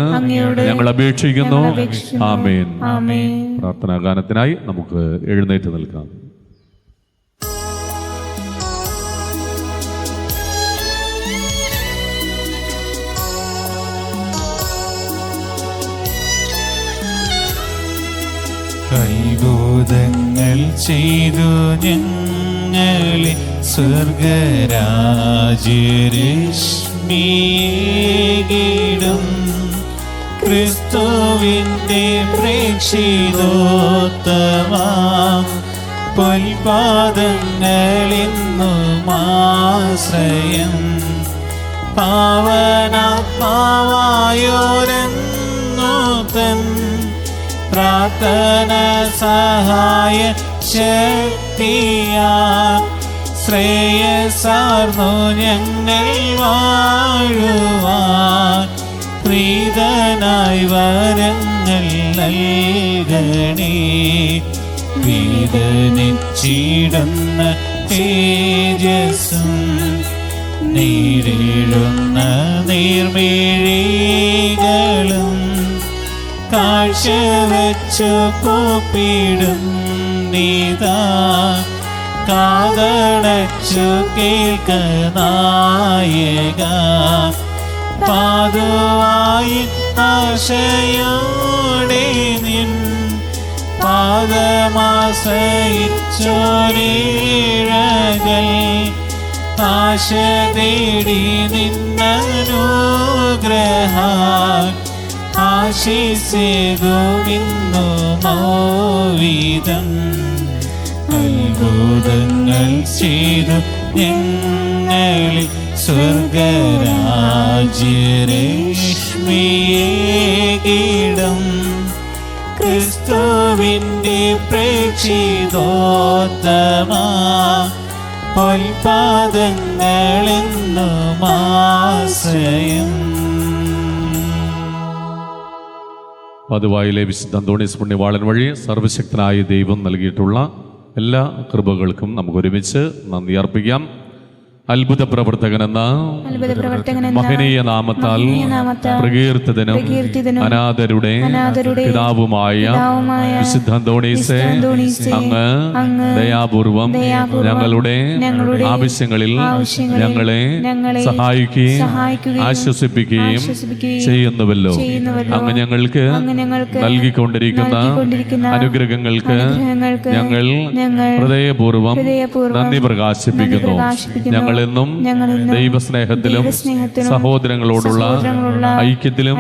ഞങ്ങൾ അപേക്ഷിക്കുന്നു. ആമേൻ. പ്രാർത്ഥനാ ഗാനത്തിനായി നമുക്ക് എഴുന്നേറ്റ് നിൽക്കാം. കൈബോധങ്ങൾ ചെയ്തു ഞങ്ങളെ സ്വർഗരാജ്യരശ്മിയേകിടും ക്രിസ്തുവിൻ്റെ പ്രേക്ഷിതോത്തമാ പൊൽപാദങ്ങളിന്നും ആശ്രയം പാവനാത്മാവായോരെന്നു തൻ പ്രാർത്ഥന സഹായ ശക്തിയാൽ ശ്രേയസാർന്നു ഞങ്ങൾ വാഴുവാൻ പ്രീതനായി വരങ്ങൾ നൽകണേ. വേദനിച്ചിടുന്ന തേജസ്സും നേരിടുന്ന നീർമിഴികളും കാഴ്ചവെച്ചു കൂപ്പിടും നീതാ കാതടച്ചു കേൾക്ക നായക പാതുവായി ആശയോടെ നിൻ പാദമാശ്രയിച്ചോരീഴകൾ ആശ തേടി നിന്നനുഗ്രഹ ആശിസേകുമിന്നു മോവിതം അത്ഭുതങ്ങൾ ചെയ്തു ഞങ്ങളിൽ സ്വർഗരാജ്യരശ്മിയേകിടും ക്രിസ്തുവിൻ്റെ പ്രേക്ഷിതോത്തമാ പൊൽപാദങ്ങളെന്നും ആശ്രയം. പതുവായിലെ വിശുദ്ധ അന്തോണീസ് പുണ്യവാളൻ വഴി സർവശക്തനായ ദൈവം നൽകിയിട്ടുള്ള എല്ലാ കൃപകൾക്കും നമുക്ക് ഒരുമിച്ച് നന്ദി അർപ്പിക്കാം. അത്ഭുത പ്രവർത്തകനെന്ന മഹനീയ നാമത്താൽ പ്രകീർത്തിതനും അനാഥരുടെ പിതാവുമായ വിശുദ്ധ അന്തോണീസേ, അങ്ങ് ദയാപൂർവം ഞങ്ങളുടെ ആവശ്യങ്ങളിൽ ഞങ്ങളെ സഹായിക്കുകയും ആശ്വസിപ്പിക്കുകയും ചെയ്യുന്നുവല്ലോ. അങ്ങ് ഞങ്ങൾക്ക് നൽകിക്കൊണ്ടിരിക്കുന്ന അനുഗ്രഹങ്ങൾക്ക് ഞങ്ങൾ ഹൃദയപൂർവം നന്ദി പ്രകാശിപ്പിക്കുന്നു. ഞങ്ങളെന്നും ദൈവസ്നേഹത്തിലും സഹോദരങ്ങളോടുള്ള ഐക്യത്തിലും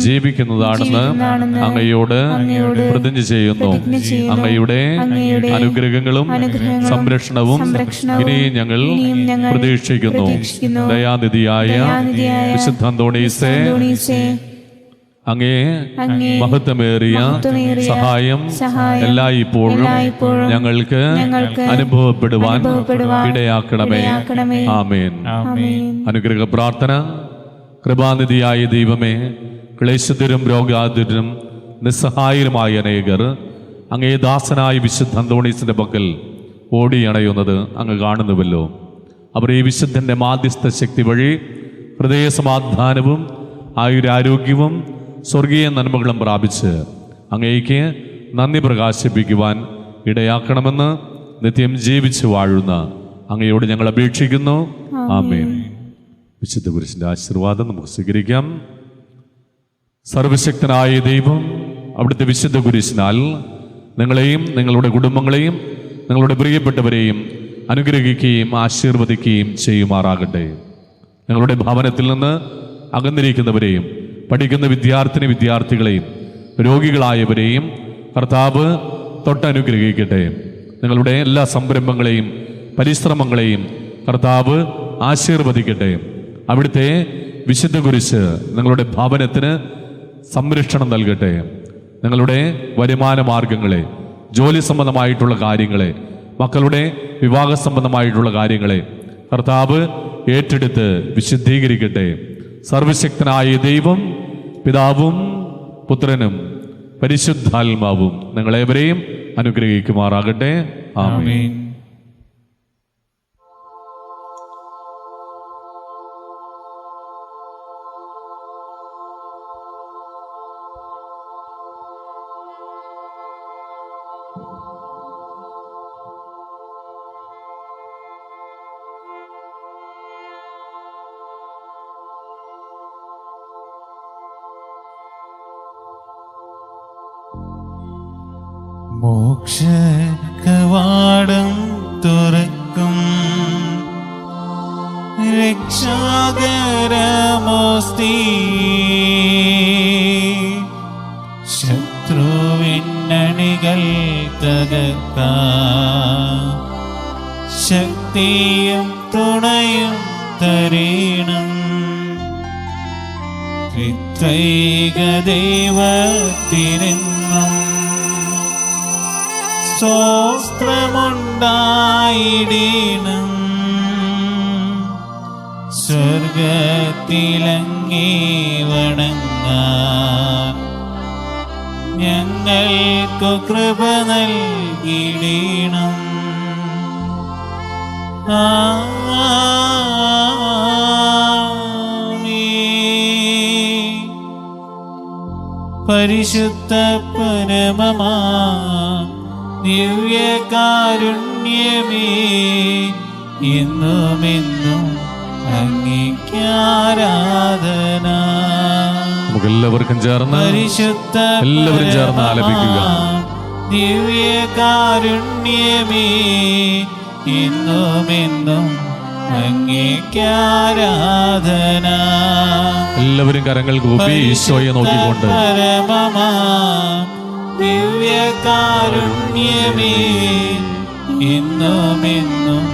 ജീവിക്കുന്നതാണെന്ന് അങ്ങയോട് പ്രതിജ്ഞ ചെയ്യുന്നു. അങ്ങയുടെ അനുഗ്രഹങ്ങളും സംരക്ഷണവും ഇനിയും ഞങ്ങൾ പ്രതീക്ഷിക്കുന്നു. ദയാനിധിയായ വിശുദ്ധ അന്തോണീസേ, അങ്ങേ മഹത്വമേറിയ സഹായം എല്ലായ്പ്പോഴും ഞങ്ങൾക്ക് അനുഭവപ്പെടുവാൻ ഇടയാക്കണമേ. ആമേൻ. അനുഗ്രഹ പ്രാർത്ഥന. കൃപാനിധിയായ ദൈവമേ, ക്ലേശത്തിലും രോഗാതുരും നിസ്സഹായരുമായ അനേകർ അങ്ങേ ദാസനായ വിശുദ്ധ അന്തോണീസിന്റെ പക്കൽ ഓടിയണയുന്നത് അങ്ങ് കാണുന്നുവല്ലോ. അവർ ഈ വിശുദ്ധന്റെ മാധ്യസ്ഥ ശക്തി വഴി ഹൃദയസമാധാനവും ആയുരാരോഗ്യവും സ്വർഗീയ നന്മകളും പ്രാപിച്ച് അങ്ങേക്ക് നന്ദി പ്രകാശിപ്പിക്കുവാൻ ഇടയാക്കണമെന്ന് നിത്യം ജീവിച്ചു വാഴുന്ന അങ്ങയോട് ഞങ്ങൾ അപേക്ഷിക്കുന്നു. ആമേൻ. വിശുദ്ധ കുരിശിന്റെ ആശീർവാദം നമുക്ക് സ്വീകരിക്കാം. സർവശക്തനായ ദൈവം അവിടുത്തെ വിശുദ്ധ കുരിശിനാൽ നിങ്ങളെയും നിങ്ങളുടെ കുടുംബങ്ങളെയും നിങ്ങളുടെ പ്രിയപ്പെട്ടവരെയും അനുഗ്രഹിക്കുകയും ആശീർവദിക്കുകയും ചെയ്യുമാറാകട്ടെ. നിങ്ങളുടെ ഭവനത്തിൽ നിന്ന് അകന്നിരിക്കുന്നവരെയും പഠിക്കുന്ന വിദ്യാർത്ഥികളെയും രോഗികളായവരെയും കർത്താവ് തൊട്ടനുഗ്രഹിക്കട്ടെ. നിങ്ങളുടെ എല്ലാ സംരംഭങ്ങളെയും പരിശ്രമങ്ങളെയും കർത്താവ് ആശീർവദിക്കട്ടെ. അവിടുത്തെ വിശുദ്ധ കുരിശ് നിങ്ങളുടെ ഭവനത്തിന് സംരക്ഷണം നൽകട്ടെ. നിങ്ങളുടെ വരുമാന മാർഗങ്ങളെ, ജോലി സംബന്ധമായിട്ടുള്ള കാര്യങ്ങളെ, മക്കളുടെ വിവാഹ സംബന്ധമായിട്ടുള്ള കാര്യങ്ങളെ കർത്താവ് ഏറ്റെടുത്ത് വിശുദ്ധീകരിക്കട്ടെ. സർവശക്തനായ ദൈവം പിതാവും പുത്രനും പരിശുദ്ധാത്മാവും നിങ്ങളേവരെയും അനുഗ്രഹിക്കുമാറാകട്ടെ. ആമേൻ. മോക്ഷകവാടം തുറക്കും രക്ഷാകരമോസ്തി, ശത്രുവിന്നണികൾ തകർക്കാൻ ശക്തിയും തുണയും തരീണം. ത്രിത്വൈക ദൈവത്തിനെന്നും സ്തോത്രമുണ്ടായിടീണം. സ്വർഗത്തിലങ്ങേ വണങ്ങാൻ ഞങ്ങൾക്കു കൃപ നൽകിടീണം. പരിശുദ്ധ പരമമാ ദിവ്യകാരുണ്യമേ, എന്നുമെന്നും അങ്ങേക്കാരാധന. നമുക്കെല്ലാവർക്കും ചേർന്ന് എല്ലാവരും ചേർന്ന് ആലപിക്കുക. ദിവ്യകാരുണ്യമേ, എന്നുമെന്നും അങ്ങേക്കാരാധന. എല്ലാവരും കരങ്ങൾ കൂപ്പി ഈശോയെ നോക്കിക്കൊണ്ട് പരമമാ ദിവ്യകാരുണ്യമേ, എന്നുമെന്നും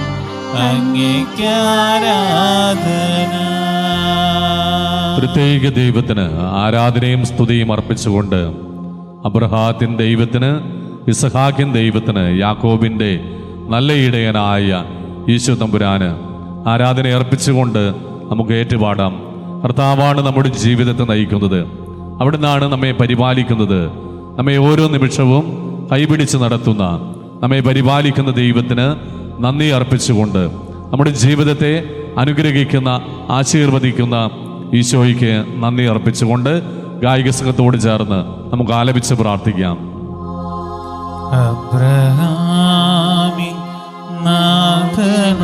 അങ്ങേക്കാരാധന. പ്രത്യേക ദൈവത്തിന് ആരാധനയും സ്തുതിയും അർപ്പിച്ചുകൊണ്ട് അബ്രഹാത്തിൻ ദൈവത്തിന്, ഇസഹാക്കിൻ ദൈവത്തിന്, യാക്കോബിൻ്റെ നല്ല ഇടയനായ ഈശോ തമ്പുരാന് ആരാധന അർപ്പിച്ചുകൊണ്ട് നമുക്ക് ഏറ്റുപാടാം. കർത്താവാണ് നമ്മുടെ ജീവിതത്തെ നയിക്കുന്നത്. അവിടുന്നാണ് നമ്മെ പരിപാലിക്കുന്നത്. നമ്മെ ഓരോ നിമിഷവും കൈപിടിച്ച് നടത്തുന്ന, നമ്മെ പരിപാലിക്കുന്ന ദൈവത്തിന് നന്ദി അർപ്പിച്ചുകൊണ്ട്, നമ്മുടെ ജീവിതത്തെ അനുഗ്രഹിക്കുന്ന, ആശീർവദിക്കുന്ന ഈശോയ്ക്ക് നന്ദി അർപ്പിച്ചുകൊണ്ട് ഗായിക സംഘത്തോട് ചേർന്ന് നമുക്ക് ആലപിച്ച് പ്രാർത്ഥിക്കാം. അബ്രഹാമിൻ നാഥനാരാധന,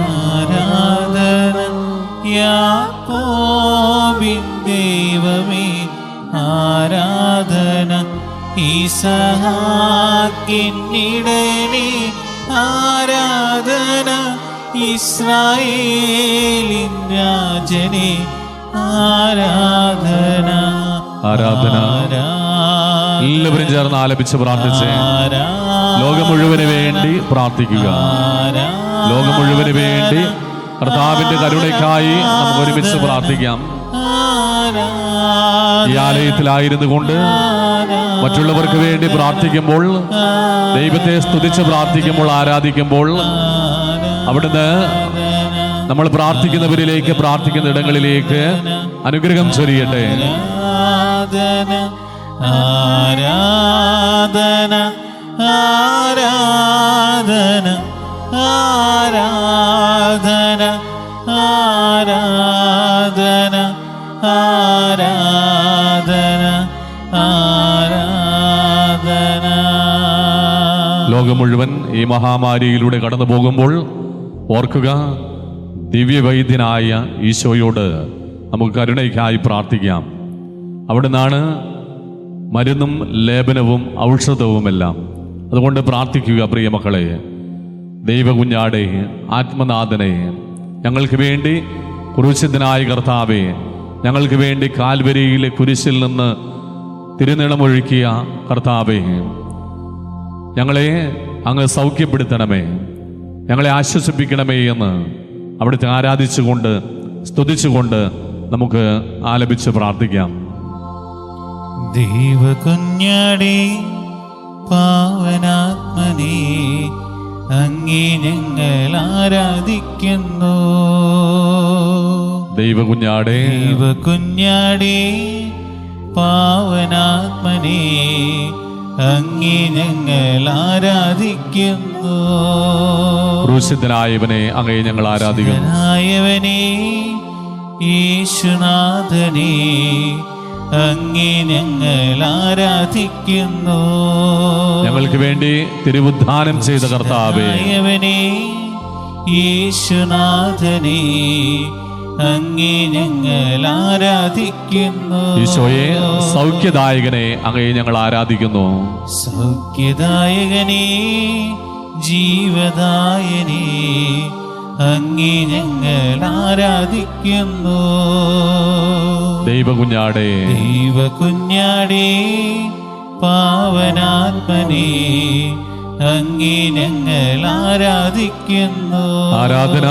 യാക്കോബിൻ ദൈവമേ ആരാധന, ഇസഹാക്കിന്നിടയനേ ആരാധന, ഇസ്രായേലിൻ രാജനേ ആരാധന. ആരാധന. എല്ലാവരും ചേർന്ന് ആലപിച്ച് പ്രാർത്ഥിച്ചേ. ലോകം മുഴുവന് വേണ്ടി പ്രാർത്ഥിക്കുക. ലോകം മുഴുവന് വേണ്ടി കർത്താവിന്റെ കരുണയ്ക്കായി നമുക്ക് ഒരുമിച്ച് പ്രാർത്ഥിക്കാം. ഈ ആലയത്തിലായിരുന്നു കൊണ്ട് മറ്റുള്ളവർക്ക് വേണ്ടി പ്രാർത്ഥിക്കുമ്പോൾ, ദൈവത്തെ സ്തുതിച്ച് പ്രാർത്ഥിക്കുമ്പോൾ, ആരാധിക്കുമ്പോൾ, അവിടുന്ന് നമ്മൾ പ്രാർത്ഥിക്കുന്നവരിലേക്ക്, പ്രാർത്ഥിക്കുന്ന ഇടങ്ങളിലേക്ക് അനുഗ്രഹം ചൊരിയട്ടെ. ആരാധന ആരാധന ആരാധന ആരാധന ആരാധന ആരാധന. ലോകം മുഴുവൻ ഈ മഹാമാരിയിലൂടെ കടന്നു പോകുമ്പോൾ ഓർക്കുക, ദിവ്യവൈദ്യനായ ഈശോയോട് നമുക്ക് കരുണയ്ക്കായി പ്രാർത്ഥിക്കാം. അവിടുന്നാണ് മരുന്നും ലേപനവും ഔഷധവുമെല്ലാം. അതുകൊണ്ട് പ്രാർത്ഥിക്കുക പ്രിയമക്കളെ. ദൈവകുഞ്ഞാടെ, ആത്മനാഥനെ, ഞങ്ങൾക്ക് വേണ്ടി ക്രൂശിതനായ കർത്താവേ, ഞങ്ങൾക്ക് വേണ്ടി കാൽവരിയിലെ കുരിശിൽ നിന്ന് തിരുനിളമൊഴുക്കിയ കർത്താവേ, ഞങ്ങളെ അങ്ങ് സൗഖ്യപ്പെടുത്തണമേ, ഞങ്ങളെ ആശ്വസിപ്പിക്കണമേ എന്ന് അവിടുത്തെ ആരാധിച്ചുകൊണ്ട്, സ്തുതിച്ചുകൊണ്ട് നമുക്ക് ആലപിച്ച് പ്രാർത്ഥിക്കാം. ദൈവകുഞ്ഞാടേ പാവനാത്മനേ, അങ്ങേ ഞങ്ങൾ ആരാധിക്കുന്നു. ദൈവകുഞ്ഞാടേ, ദൈവകുഞ്ഞാടേ പാവനാത്മനേ, അങ്ങേ ഞങ്ങൾ ആരാധിക്കുന്നു. ക്രൂശിതനായവനെ അങ്ങേ ഞങ്ങൾ ആരാധിക്കുന്നു. ായവനേ യേശുനാഥനേ, അങ്ങേ ഞങ്ങൾ ആരാധിക്കുന്നു. ഞങ്ങൾക്ക് വേണ്ടി തിരുവുദ്ധാനം ചെയ്ത കർത്താവേ, ായവനേ യേശുനാഥനേ, അങ്ങേ ഞങ്ങൾ ആരാധിക്കുന്നു. ഈശോയെ സൗഖ്യദായകനെ അങ്ങേ ഞങ്ങൾ ആരാധിക്കുന്നു. സൗഖ്യദായകനേ ജീവദായനേ, അങ്ങേ ഞങ്ങൾ ആരാധിക്കുന്നു. ദൈവകുഞ്ഞാടേ, ദൈവകുഞ്ഞാടേ പാവനാത്മനേ, അങ്ങേ ഞങ്ങൾ ആരാധിക്കുന്നു. ആരാധന,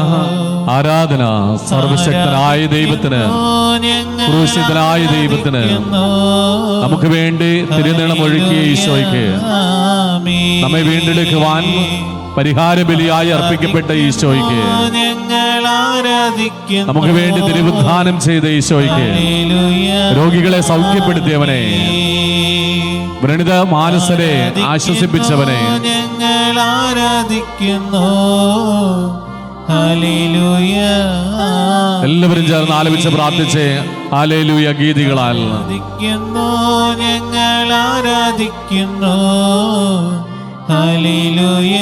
ആരാധന സർവശക്തനായ ദൈവത്തിന്, ക്രൂശിതനായ ദൈവത്തിന്, നമുക്ക് വേണ്ടി തിരുനിളമൊഴുക്കിയ ഈശോയ്ക്ക്, നമ്മെ വീണ്ടെടുക്കുവാൻ പരിഹാര ബലിയായി അർപ്പിക്കപ്പെട്ട ഈശോയ്ക്ക്, ഞങ്ങൾ ആരാധിക്കുന്നു. നമുക്ക് വേണ്ടി തിരുവുദ്ധാനം ചെയ്ത ഈശോയ്ക്ക്, രോഗികളെ സൗഖ്യപ്പെടുത്തിയവനെ, വ്രണിത മാനസരെ ആശ്വസിപ്പിച്ചവനെ ഞങ്ങൾ ആരാധിക്കുന്നു. ഹല്ലേലൂയ. എല്ലാവരും ചേർന്ന് ആലപിച്ച് പ്രാർത്ഥിച്ച് ഹല്ലേലൂയ ഗീതികളാൽ ആരാധിക്കുന്നു, ഞങ്ങൾ ആരാധിക്കുന്നു. ഹല്ലേലൂയ.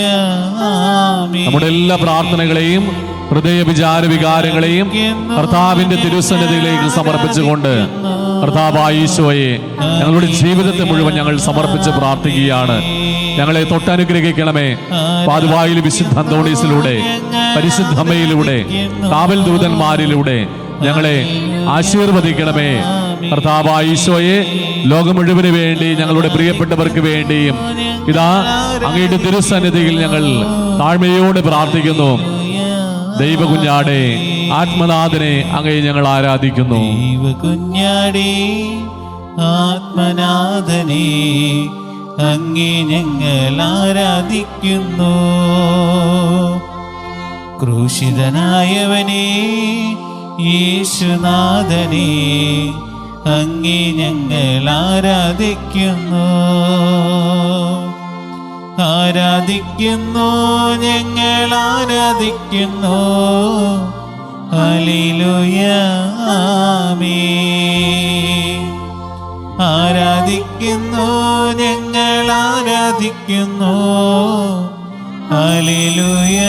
ആമേൻ. നമ്മുടെ എല്ലാ പ്രാർത്ഥനകളെയും ഹൃദയ വിചാര വികാരങ്ങളെയും കർത്താവിന്റെ തിരുസന്നിധിയിലേക്ക് സമർപ്പിച്ചുകൊണ്ട്, കർത്താവായ ഈശോയെ ഞങ്ങളുടെ ജീവിതത്തെ മുഴുവൻ ഞങ്ങൾ സമർപ്പിച്ച് പ്രാർത്ഥിക്കുകയാണ്. ഞങ്ങളെ തൊട്ടനുഗ്രഹിക്കണമേ. പാതുവായിൽ വിശുദ്ധ അന്തോണീസിലൂടെ, പരിശുദ്ധമ്മയിലൂടെ, കാവൽ ദൂതന്മാരിലൂടെ ഞങ്ങളെ ആശീർവദിക്കണമേ. കർത്താവായ ഈശോയെ ലോകം മുഴുവന് വേണ്ടി, ഞങ്ങളുടെ പ്രിയപ്പെട്ടവർക്ക് വേണ്ടിയും ഇതാ അങ്ങയുടെ തിരുസന്നിധിയിൽ ഞങ്ങൾ താഴ്മയോടെ പ്രാർത്ഥിക്കുന്നു. ദൈവകുഞ്ഞാടേ, ആത്മനാഥനെ അങ്ങേ ഞങ്ങൾ ആരാധിക്കുന്നു. ദൈവകുഞ്ഞാടേ ആത്മനാഥനേ, അങ്ങേ ഞങ്ങൾ ആരാധിക്കുന്നു. ക്രൂശിതനായവനേ യേശുനാഥനേ, അങ്ങേ ഞങ്ങൾ ആരാധിക്കുന്നു, ആരാധിക്കുന്നു, ഞങ്ങൾ ആരാധിക്കുന്നു. ഹല്ലേലൂയ ആമേൻ. ആരാധിക്കുന്നു, ഞങ്ങൾ ആരാധിക്കുന്നു. ഹല്ലേലൂയ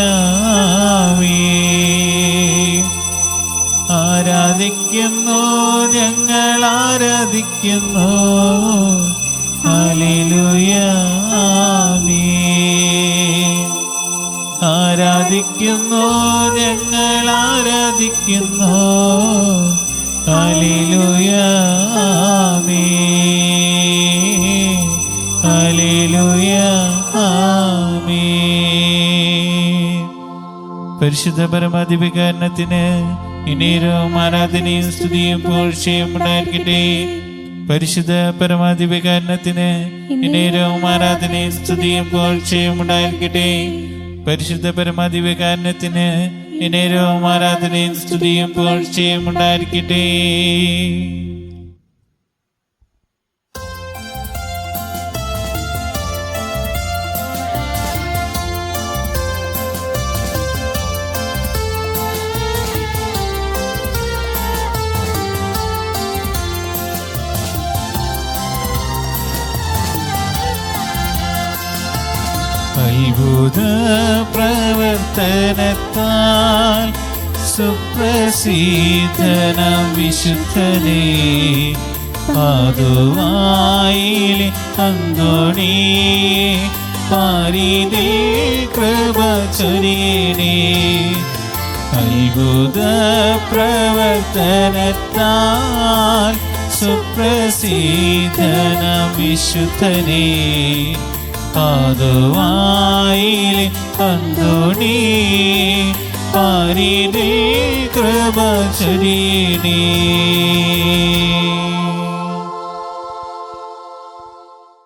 ആമേൻ. ആരാധിക്കുന്നു, ഞങ്ങൾ ആരാധിക്കുന്നു. ഹല്ലേലൂയ ആമേൻ. ആരാധിക്കുന്നു, ഞങ്ങൾ ആരാധിക്കുന്നു. ഹല്ലേലൂയ ആമേൻ. ഹല്ലേലൂയ ആമേൻ. പരിശുദ്ധ പരമാധിപകാരണത്തിന് ഇനേരവും ആരാധനയും സ്തുതിയും പുകഴ്ചയും ഉണ്ടായിരിക്കട്ടെ. പരിശുദ്ധ പരമാധിപകാരണത്തിന് ഇനേരവും ആരാധനയും സ്തുതിയും പുകഴ്ചയും ഉണ്ടായിരിക്കട്ടെ. പരിശുദ്ധ പരമാധിപകാരണത്തിന് ഇനേരവും ആരാധനയും സ്തുതിയും പുകഴ്ചയും ഉണ്ടായിരിക്കട്ടെ. അത്ഭുത പ്രവർത്തനത്താൽ സുപ്രസിദ്ധനാം വിശുദ്ധനേ, പാതുവായിലെ അന്തോണി, പാരിതിൽ കൃപ ചൊരിയണേ. അത്ഭുത പ്രവർത്തനത്താൽ സുപ്രസിദ്ധനാം വിശുദ്ധനേ, പാതുവായിലെ അന്തോണി, പാരിതിൽ കൃപ ചൊരിയണേ.